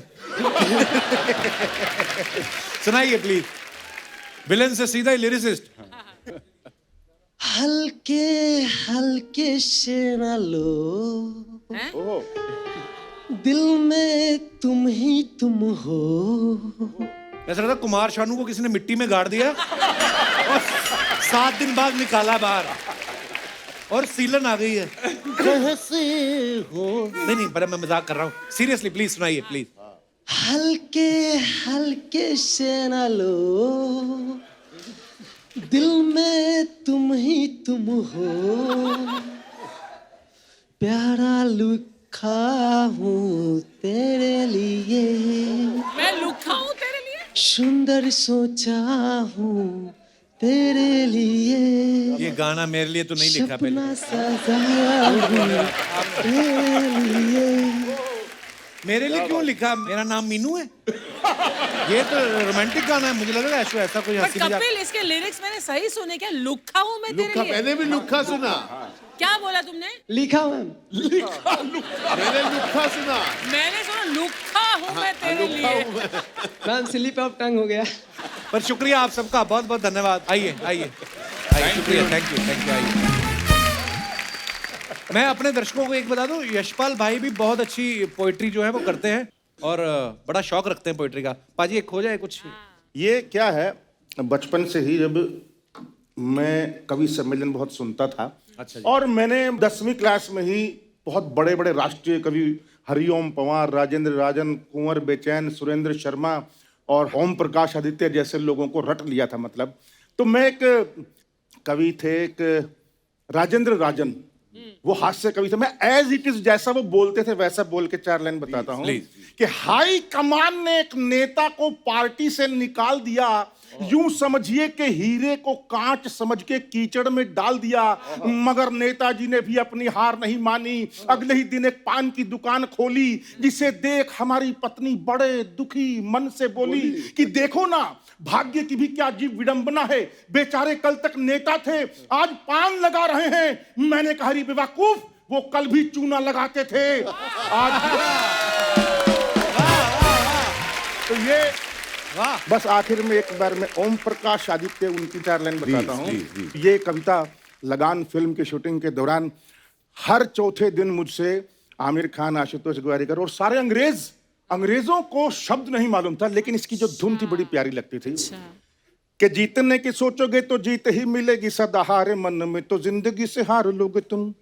Speaker 1: सुनाइए प्लीज। विलेन से सीधा ही लिरिसिस्ट।
Speaker 11: हल्के हल्के से न लो, दिल में तुम ही तुम हो।
Speaker 1: ऐसा लगता कुमार शानू को किसी ने मिट्टी में गाड़ दिया और 7 दिन बाद निकाला बाहर और सीलन आ गई है। कैसे हो? नहीं पर मैं मजाक कर रहा हूँ। सीरियसली प्लीज सुनाइए प्लीज।
Speaker 11: हल्के हल्के से न लो, दिल में तुम ही तुम हो। प्यारा लिखा हूँ तेरे लिए,
Speaker 2: मैं लुखा हूँ तेरे लिए।
Speaker 11: सुंदर सोचा हूँ तेरे लिए।
Speaker 1: ये गाना मेरे लिए तो नहीं लिखा पहले।
Speaker 11: सपना सजाया हूँ तेरे लिए।
Speaker 1: मेरे लिए क्यों लिखा? मेरा नाम मीनू है। ये तो रोमांटिक गाना है। मुझे लग रहा है ऐसा कोई
Speaker 2: बट
Speaker 1: हंसी मजाक।
Speaker 2: कपिल इसके लिरिक्स मैंने सही सुने क्या? लुखा हूँ मैं तेरे लिए।
Speaker 5: मैंने भी लुखा सुना।
Speaker 2: क्या बोला तुमने?
Speaker 11: लिखा मैम।
Speaker 5: मैंने लुखा सुना।
Speaker 2: मैंने सुना लुखा हूँ मैं तेरे लिए।
Speaker 11: मैम स्लिप ऑफ टंग हो गया।
Speaker 1: पर शुक्रिया आप सबका, बहुत बहुत धन्यवाद। आइए आइए आइए, शुक्रिया, थैंक यू आइए। मैं अपने दर्शकों को एक बता दूं, यशपाल भाई भी बहुत अच्छी पोइट्री जो है वो करते हैं और बड़ा शौक रखते हैं पोइट्री का। पाजी एक हो जाए कुछ।
Speaker 3: ये क्या है, बचपन से ही जब मैं कवि सम्मेलन बहुत सुनता था।
Speaker 1: अच्छा जी।
Speaker 3: और मैंने 10वीं क्लास में ही बहुत बड़े बड़े राष्ट्रीय कवि हरिओम पंवार, राजेंद्र राजन, कुंवर बेचैन, सुरेंद्र शर्मा और ओम प्रकाश आदित्य जैसे लोगों को रट लिया था। मतलब तो मैं एक कवि थे, एक राजेंद्र राजन, वो हास्य कवि थे। मैं एज इट इज जैसा वो बोलते थे वैसा बोल के 4 लाइन बताता हूँ कि हाई कमान ने एक नेता को पार्टी से निकाल दिया, यूं समझिए कि हीरे को कांच समझ के कीचड़ में डाल दिया, मगर नेताजी ने भी अपनी हार नहीं मानी। अगले ही दिन एक पान की दुकान खोली, जिसे देख हमारी पत्नी बड़े दुखी मन से बोली कि देखो ना, भाग्य की भी क्या अजीब विडंबना है, बेचारे कल तक नेता थे, आज पान लगा रहे हैं। मैंने कहा अरे बेवकूफ, वो कल भी चूना लगाते थे, आज तो ये बस आखिर में एक बार मैं ओम प्रकाश आदित्य उनकी 4 लाइन बताता हूँ। ये कविता लगान फिल्म की शूटिंग के दौरान हर चौथे दिन मुझसे आमिर खान, आशुतोष गोवारिकर और सारे अंग्रेजों को शब्द नहीं मालूम था, लेकिन इसकी जो धुन थी बड़ी प्यारी लगती थी कि जीतने की सोचोगे तो जीत ही मिलेगी सदा, हारे मन में तो जिंदगी से हार लोगे तुम।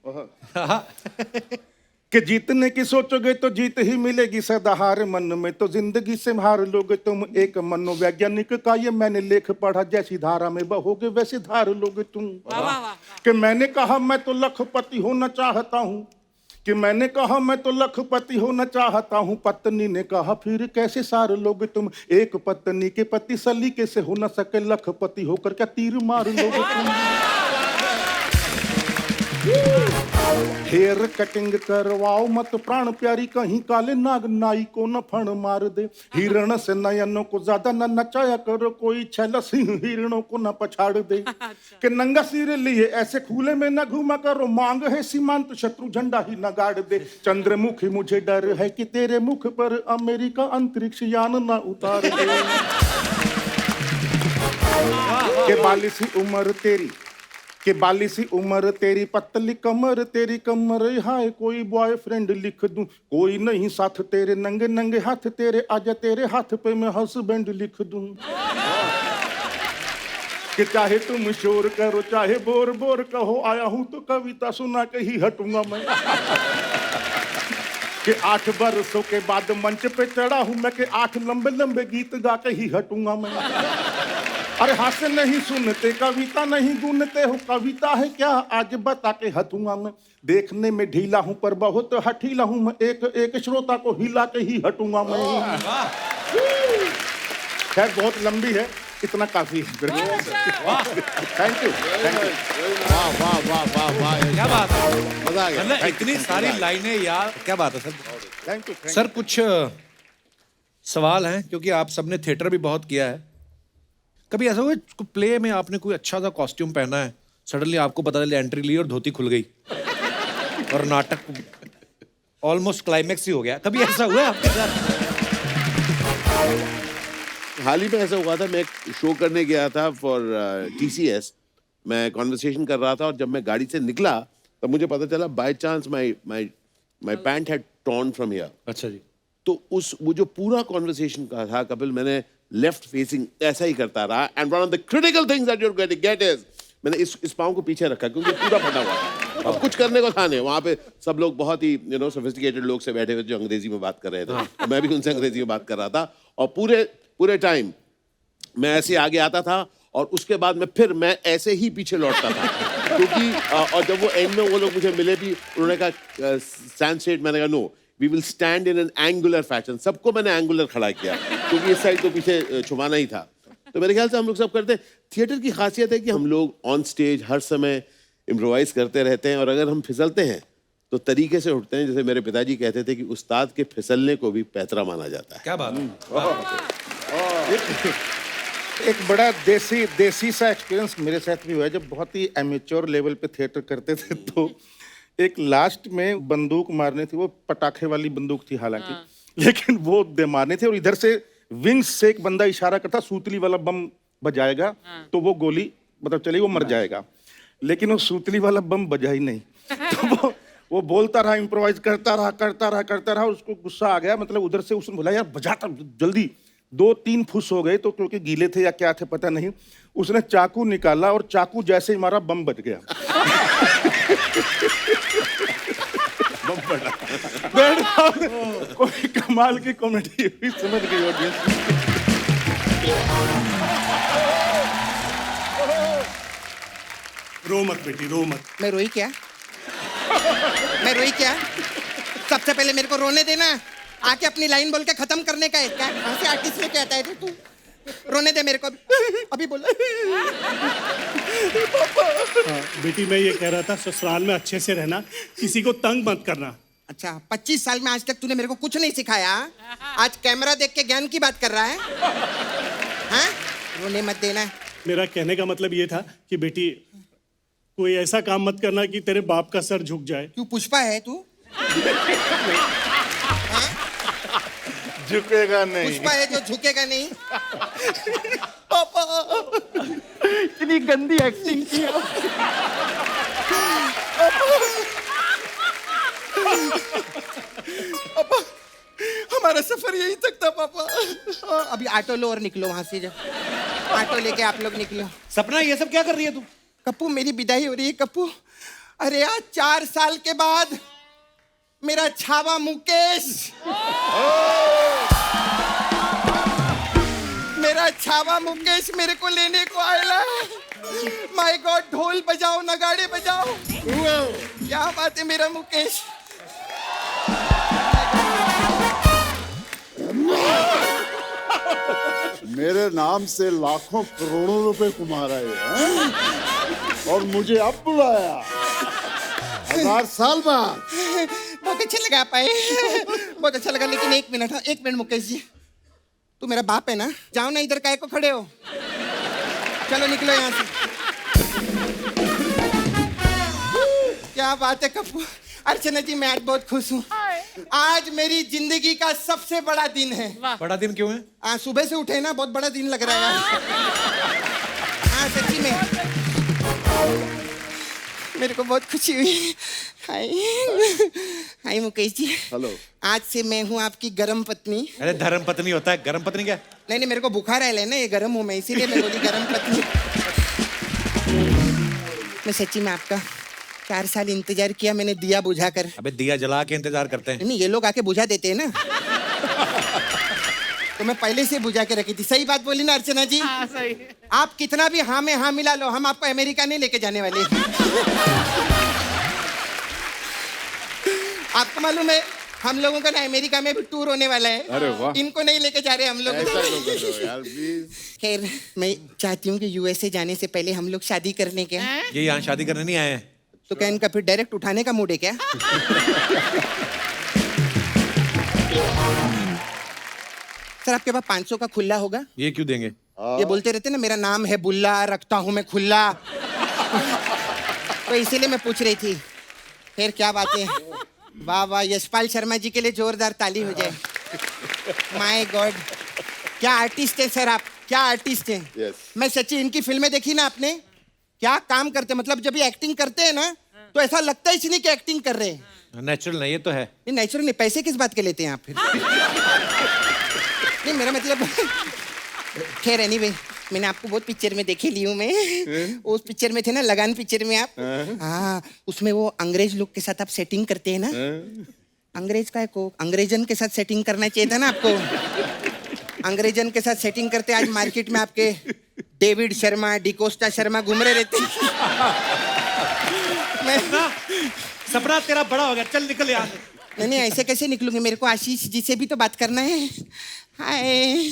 Speaker 3: कि जीतने की सोचोगे तो जीत ही मिलेगी सदा, हार मन में तो जिंदगी से हार लोगे तुम। एक मनोवैज्ञानिक का ये मैंने लेख पढ़ा, जैसी धारा में बहोगे वैसे धार लोगे तुम। कि मैंने कहा मैं तो लखपति होना चाहता हूँ, कि मैंने कहा मैं तो लखपति होना चाहता हूँ। पत्नी ने कहा फिर कैसे सार लोगे तुम। एक पत्नी के पति सलीके से हो न सके, लखपति होकर क्या तीर मार लोगे तुम। हेयर कटिंग करवाओ मत प्राण प्यारी, कहीं काले नाग नाई को न फण मार दे। हिरण से नयनों को ज्यादा न नचाया करो, कोई छैला सिंह हिरणों को न पछाड़ दे। कि नंगा सिर लिए ऐसे खुले में न घूमा करो, मांग है सीमांत शत्रु झंडा ही न गाड़ दे। चंद्रमुखी मुझे डर है कि तेरे मुख पर अमेरिका अंतरिक्ष यान न उतार दे। के बालिसी उम्र तेरी, कि बालिसी उम्र तेरी, पतली कमर तेरी कमर, हाय कोई बॉयफ्रेंड लिख दूं, कोई नहीं साथ तेरे, नंगे नंगे हाथ तेरे, आजा तेरे हाथ पे मैं हस्बैंड लिख दूं। कि चाहे तुम शोर करो चाहे बोर बोर कहो, आया हूं तो कविता सुना के ही हटूंगा मैं। कि 8 बरसों के बाद मंच पे चढ़ा हूं मैं, कि 8 लंबे लंबे गीत गा के ही हटूंगा मैं। अरे हास्य नहीं सुनते, कविता नहीं गुनते हो, कविता है क्या आज बता के हटूंगा मैं। देखने में ढीला हूं पर बहुत हठीला हूं मैं, एक एक श्रोता को हिला के ही हटूंगा मैं। खैर बहुत लंबी है, इतना काफी है। Thank you.
Speaker 4: वाह वाह वाह वाह वाह,
Speaker 1: क्या बात है,
Speaker 4: मजा आ गया।
Speaker 1: मतलब इतनी सारी लाइनें यार, क्या बात है सर।
Speaker 3: थैंक यू
Speaker 1: सर कुछ सवाल हैं, क्योंकि आप सबने थिएटर भी बहुत किया है। कभी ऐसा हुआ प्ले में आपने कोई अच्छा सा कॉस्ट्यूम पहना है, सडनली आपको पता चला एंट्री ली और धोती खुल गई और नाटक ऑलमोस्ट क्लाइमेक्स ही हो गया, कभी ऐसा हुआ है आपके साथ?
Speaker 4: हाल ही में ऐसा हुआ था, मैं एक शो करने गया था फॉर TCS, मैं कॉन्वर्सेशन कर रहा था और जब मैं गाड़ी से निकला तब मुझे पता चला by chance my pant had torn from here.
Speaker 1: अच्छा जी।
Speaker 4: तो वो जो पूरा कॉन्वर्सेशन का था कपिल, मैंने लेफ्ट फेसिंग ऐसा ही करता रहा, and one of the critical things that you are get is, मैंने इस पाँव को पीछे रखा क्योंकि पूरा फटा हुआ था। अब कुछ करने को था नहीं, वहाँ पे सब लोग बहुत ही सोफिस्टिकेटेड लोग से बैठे हुए जो अंग्रेजी में बात कर रहे थे, मैं भी उनसे अंग्रेजी में बात कर रहा था, और पूरे टाइम मैं ऐसे आगे आता था और उसके बाद मैं ऐसे ही पीछे लौटता था क्योंकि और जब वो एंड में वो लोग मुझे मिले भी, उन्होंने कहा स्टैंड स्ट्रेट, मैंने कहा no we will stand in an angular fashion. सबको मैंने एंगुलर खड़ा किया क्योंकि इस साइड तो पीछे छुपाना ही था। तो मेरे ख्याल से हम लोग सब करते हैं। थिएटर की खासियत है कि हम लोग ऑन स्टेज हर समय इम्प्रोवाइज करते रहते हैं, और अगर हम फिसलते हैं तो तरीके से उठते हैं। जैसे मेरे पिताजी कहते थे कि उस्ताद के फिसलने को भी पैतरा माना जाता है।
Speaker 1: क्या बात है।
Speaker 3: एक बड़ा देसी सा एक्सपीरियंस मेरे साथ भी हुआ है। जब बहुत ही एमेच्योर लेवल पे थिएटर करते थे तो एक लास्ट में बंदूक मारनी थी, वो पटाखे वाली बंदूक थी हालांकि, लेकिन वो दे मारने थे और इधर से विंग्स से एक बंदा इशारा करता सूतली वाला बम बजाएगा तो वो गोली मतलब चली, वो मर जाएगा, लेकिन वो सूतली वाला बम बजा ही नहीं। तो वो बोलता रहा, इम्प्रोवाइज करता रहा, उसको गुस्सा आ गया, मतलब उधर से उसने बोला यार बजाता जल्दी। 2-3 फुस हो गए तो क्योंकि गीले थे या क्या थे पता नहीं, उसने चाकू निकाला और चाकू जैसे ही मारा बम बज गया। बम बड़ा कोई कमाल की कॉमेडी हुई, समझ गई ऑडियंस।
Speaker 12: रो मत बेटी, रो मत।
Speaker 13: मैं रोई क्या?
Speaker 12: मैं रोई क्या? सबसे पहले मेरे को रोने देना, आके अपनी लाइन बोल के खत्म करने का है क्या? कहाँ से आर्टिस्ट लेके आता है तू? रोने दे मेरे को अभी बोला।
Speaker 13: बेटी मैं ये कह रहा था ससुराल में अच्छे से रहना, किसी को तंग मत करना।
Speaker 12: अच्छा 25 साल में आज तक तूने मेरे को कुछ नहीं सिखाया, आज कैमरा देख के ज्ञान की बात कर रहा है? हाँ? रोने मत देना।
Speaker 13: मेरा कहने का मतलब ये था कि बेटी कोई ऐसा काम मत करना कि तेरे बाप का सर झुक जाए।
Speaker 12: क्यों पुष्पा है तू?
Speaker 3: झुकेगा नहीं।
Speaker 12: पुष्पा है जो झुकेगा नहीं।
Speaker 3: पापा इतनी गंदी एक्टिंग की।
Speaker 12: पापा हमारा सफर यही तक था पापा। अभी ऑटो लो और निकलो वहां से, ऑटो लेके आप लोग निकलो।
Speaker 1: सपना ये सब क्या कर रही है तू?
Speaker 12: कप्पू मेरी विदाई हो रही है कप्पू। अरे यार 4 साल के बाद मेरा छावा मुकेश, मेरा छावा मुकेश मेरे को लेने को आया। माय गॉड, ढोल बजाओ नगाड़े बजाओ। क्या बात है मेरा मुकेश।
Speaker 5: मेरे नाम से लाखों करोड़ों रुपए कमा रहे हैं और मुझे अब बुलाया 1000 साल बाद।
Speaker 12: बहुत अच्छा लगा पाए, बहुत अच्छा लगा। लेकिन एक मिनट मुकेश जी, तू मेरा बाप है ना? जाओ ना, इधर काहे को खड़े हो? चलो निकलो यहाँ से। क्या बात है कप्पू। अर्चना जी मैं आज बहुत खुश हूँ। आज मेरी जिंदगी का सबसे बड़ा दिन है।
Speaker 1: बड़ा दिन क्यों है?
Speaker 12: सुबह से उठे ना, बहुत बड़ा दिन लग रहा है। हाँ सच्ची में मेरे को बहुत खुशी हुई। हाय मुकेश जी।
Speaker 5: हेलो।
Speaker 12: आज से मैं हूँ आपकी गरम पत्नी।
Speaker 1: अरे धर्म पत्नी होता है, गरम पत्नी क्या?
Speaker 12: नहीं मेरे को बुखार है ना, ये गरम हूँ मैं, इसीलिए मैं बोली गरम पत्नी। मैं सच्ची में आपका 4 साल इंतजार किया मैंने, दिया बुझा कर।
Speaker 1: अबे दिया जला के इंतजार करते हैं।
Speaker 12: नहीं ये लोग आके बुझा देते हैं ना। तो मैं पहले से बुझा के रखी थी। सही बात बोली ना अर्चना जी?
Speaker 2: हाँ, सही।
Speaker 12: आप कितना भी हाँ में हाँ मिला लो, हम आपको अमेरिका नहीं लेके जाने वाले। आपको मालूम है हम लोगों का ना अमेरिका में भी टूर होने वाला है।
Speaker 6: अरे वाह।
Speaker 12: इनको नहीं लेके जा रहे हम लोग।
Speaker 5: ऐसा क्यों कर रहे हो यार प्लीज।
Speaker 12: खैर मैं चाहती हूँ कि यूएसए जाने से पहले हम लोग शादी करने के।
Speaker 1: ये यहाँ शादी करने नहीं आए हैं।
Speaker 12: तो क्या इनका फिर डायरेक्ट उठाने का मूड है क्या? सर आपके पास 500 का खुल्ला होगा?
Speaker 1: ये क्यों देंगे?
Speaker 12: ये बोलते रहते ना मेरा नाम है बुल्ला, रखता हूँ मैं खुल्ला। तो इसीलिए मैं पूछ रही थी। फिर क्या बात है। वाह वाह, यशपाल शर्मा जी के लिए जोरदार ताली हो जाए। माय गॉड, क्या आर्टिस्ट है सर आप, क्या आर्टिस्ट है।
Speaker 5: Yes.
Speaker 12: मैं सच्ची इनकी फिल्में देखी ना आपने, क्या काम करते, मतलब जब ये एक्टिंग करते हैं ना तो ऐसा लगता ही नहीं कि एक्टिंग कर रहे हैं।
Speaker 1: नेचुरल नहीं, ये तो है।
Speaker 12: नहीं नेचुरल नहीं, पैसे किस बात के लेते हैं आप फिर? नहीं मेरा मतलब। खैर एनीवे, मैंने आपको बहुत पिक्चर में देखे ली हूँ मैं। उस पिक्चर में थे ना, लगान पिक्चर में आप। हाँ उसमें वो अंग्रेज लोग के साथ आप सेटिंग करते हैं ना। अंग्रेज का को अंग्रेजन के साथ सेटिंग करना चाहिए था ना आपको। अंग्रेजन के साथ सेटिंग करते आज मार्केट में आपके डेविड शर्मा, डिकोस्टा शर्मा घूम रहे रहते।
Speaker 1: सपना तेरा बड़ा हो गया, चल निकल यहाँ से।
Speaker 12: नहीं ऐसे कैसे निकलूंगी, मेरे को आशीष जी से भी तो बात करना है। हाय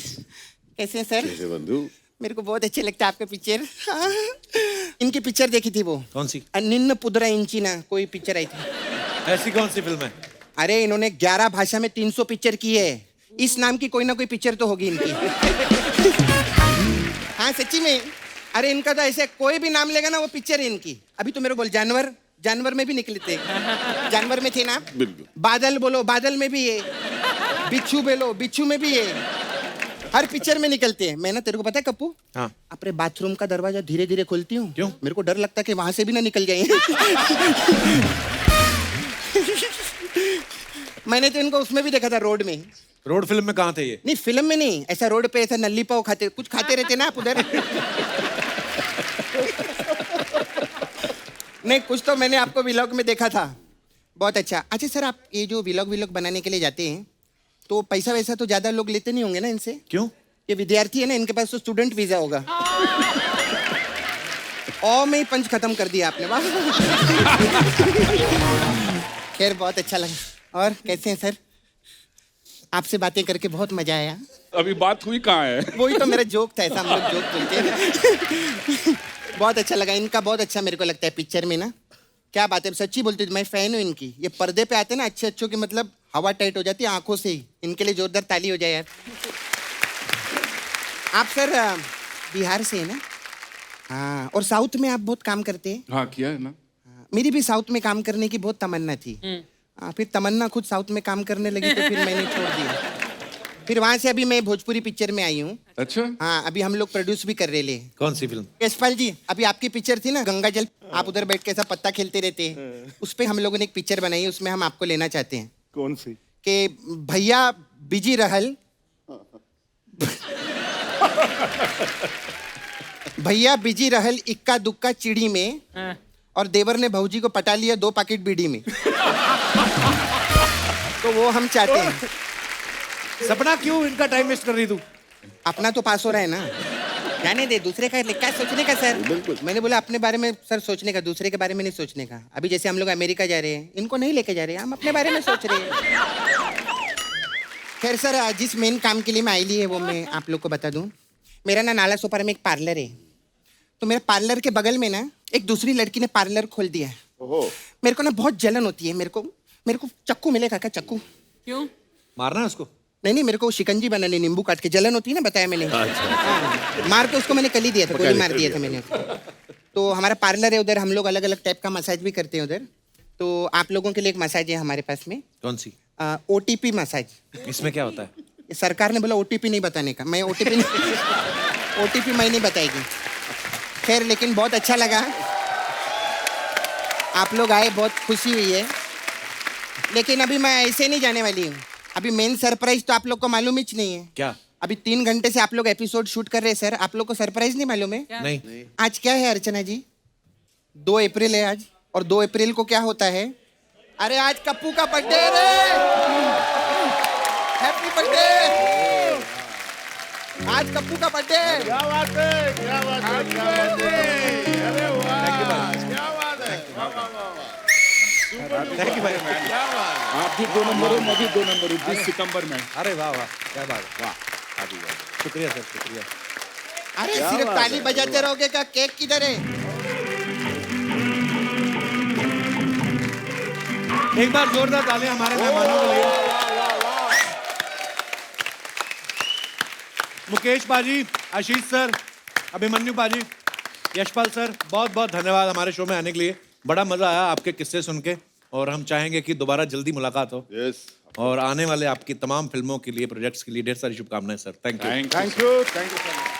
Speaker 12: कैसे हैं सर?
Speaker 4: कैसे बंधु?
Speaker 12: मेरे को बहुत अच्छे लगता है आपका पिक्चर। हाँ। इनकी पिक्चर देखी थी वो।
Speaker 1: कौन सी?
Speaker 12: निन्न पुदरा इंचिना कोई पिक्चर आई थी।
Speaker 1: ऐसी कौन सी फिल्म है?
Speaker 12: अरे इन्होंने 11 भाषा में 300 पिक्चर की है। इस नाम की कोई ना कोई पिक्चर तो होगी इनकी। हाँ सच्ची में। अरे इनका तो ऐसे कोई भी नाम लेगा ना वो पिक्चर है इनकी। अभी तो मेरे को बोल जानवर, जानवर में भी निकले थे। जानवर में थे ना। बादल बोलो, बादल में भी है। बिच्छू बोलो, बिच्छू में भी है। हर पिक्चर में निकलते हैं। मैं ना तेरे को पता है कप्पू,
Speaker 1: हाँ।
Speaker 12: अपने बाथरूम का दरवाजा धीरे धीरे खोलती हूँ।
Speaker 1: क्यों?
Speaker 12: मेरे को डर लगता है कि वहां से भी ना निकल जाए। मैंने तो इनको उसमें भी देखा था, रोड में।
Speaker 1: रोड फिल्म में कहाँ थे ये?
Speaker 12: नहीं फिल्म में नहीं, ऐसा रोड पे ऐसा नल्ली पाव खाते, कुछ खाते रहते ना आप उधर। नहीं कुछ तो मैंने आपको व्लॉग में देखा था। बहुत अच्छा। अच्छा सर आप ये जो व्लॉग बनाने के लिए जाते हैं तो पैसा वैसा तो ज्यादा लोग लेते नहीं होंगे ना इनसे?
Speaker 1: क्यों?
Speaker 12: ये विद्यार्थी है ना, इनके पास तो स्टूडेंट वीजा होगा। ओ में ही पंच खत्म कर दिया आपने, वाह। खैर बहुत अच्छा लगा। और कैसे हैं सर? आपसे बातें करके बहुत मजा आया।
Speaker 6: अभी बात हुई कहाँ है?
Speaker 12: वही तो मेरा जोक था, ऐसा हम लोग जोक बोलते हैं। बहुत अच्छा लगा, इनका बहुत अच्छा मेरे को लगता है पिक्चर में ना। क्या बात है, सच्ची बोलती हूँ, मैं फैन हूँ इनकी। ये पर्दे पे आते हैं ना अच्छे अच्छों की, मतलब हवा टाइट हो जाती है आंखों से ही। इनके लिए जोरदार ताली हो जाए यार। आप सर बिहार से है ना? हाँ, और साउथ में आप बहुत काम करते हैं।
Speaker 6: हाँ किया है ना।
Speaker 12: मेरी भी साउथ में काम करने की बहुत तमन्ना थी। फिर तमन्ना खुद साउथ में काम करने लगी तो फिर मैंने छोड़ दिया। फिर वहां से अभी मैं भोजपुरी पिक्चर में आई हूँ।
Speaker 6: अच्छा।
Speaker 12: हाँ, अभी हम लोग प्रोड्यूस भी कर रहे हैं।
Speaker 1: कौन सी फिल्म?
Speaker 12: यशपाल जी, अभी आपकी पिक्चर थी ना गंगा जल, आप उधर बैठ के ऐसा पत्ता खेलते रहते हैं, उस पे हम लोगों ने एक पिक्चर बनाई है, उसमें हम आपको लेना चाहते हैं।
Speaker 3: कौन सी?
Speaker 12: कि भैया बिजी रहल, भैया बिजी रहल इक्का दुक्का चिड़ी में, और देवर ने भौजी को पटा लिया 2 पैकेट बीड़ी में। तो वो हम चाहते हैं।
Speaker 1: सपना क्यों इनका टाइम वेस्ट कर रही तू?
Speaker 12: अपना तो पास हो रहा है ना, जाने दे, दूसरे का क्या सोचने का सर। मैंने बोला अपने बारे में सर सोचने का, दूसरे के बारे में नहीं सोचने का। अभी जैसे हम लोग अमेरिका जा रहे हैं, इनको नहीं लेके जा रहे हैं, हम अपने बारे में सोच रहे हैं। खैर सर, जिस मेन काम के लिए मैं आई ली है वो मैं आप लोग को बता दूं। मेरा ना नाला सोपारा में एक पार्लर है, तो मेरे पार्लर के बगल में ना एक दूसरी लड़की ने पार्लर खोल दिया है। मेरे को ना बहुत जलन होती है। मेरे को चक्कू मिलेगा क्या? चक्कू
Speaker 2: क्यों
Speaker 1: मारना है उसको?
Speaker 12: नहीं, मेरे को शिकंजी बनाने, नींबू काट के, जलन होती है ना, बताया मैंने। हाँ, मार के उसको मैंने कल ही दिया था, गोली मार दिया था मैंने उसको। तो हमारा पार्लर है उधर, हम लोग अलग अलग टाइप का मसाज भी करते हैं उधर। तो आप लोगों के लिए एक मसाज है हमारे पास में।
Speaker 1: कौन सी?
Speaker 12: OTP massage.
Speaker 1: इसमें क्या होता है?
Speaker 12: सरकार ने बोला OTP नहीं बताने का, मैं OTP मैं नहीं बताएगी। खैर, लेकिन बहुत अच्छा लगा, आप लोग आए, बहुत खुशी हुई है। लेकिन अभी मैं ऐसे नहीं जाने वाली हूँ। अभी मेन सरप्राइज तो आप लोग को मालूम ही नहीं है।
Speaker 1: क्या?
Speaker 12: अभी 3 घंटे से आप लोग एपिसोड शूट कर रहे हैं सर, आप लोग को सरप्राइज नहीं मालूम है?
Speaker 1: नहीं।
Speaker 12: आज क्या है अर्चना जी? 2 अप्रैल है आज, और 2 अप्रैल को क्या होता है? अरे आज कप्पू का बर्थडे है रे! Happy birthday! आज कप्पू का बर्थडे है।
Speaker 3: क्या बात है, क्या बात है, क्या बात है। अरे वाह, क्या बात है।
Speaker 1: थैंक यू भाई।
Speaker 6: आप भी 2 नंबर हो, मैं भी 2 नंबर हूँ 20 सितंबर में।
Speaker 1: अरे वाह वाह, क्या बात है, वाह। शुक्रिया सर, शुक्रिया।
Speaker 12: अरे सिर्फ ताली बजाते रहोगे क्या? केक किधर है?
Speaker 1: एक बार जोरदार तालियां हमारे मेहमानों के लिए। मुकेश पाजी, आशीष सर, अभिमन्यु पाजी, यशपाल सर, बहुत बहुत धन्यवाद हमारे शो में आने के लिए। बड़ा मजा आया आपके किस्से सुन के, और हम चाहेंगे कि दोबारा जल्दी मुलाकात हो।
Speaker 5: यस।
Speaker 1: और आने वाले आपकी तमाम फिल्मों के लिए, प्रोजेक्ट्स के लिए ढेर सारी शुभकामनाएं sir. Thank you.
Speaker 3: Thank you so much.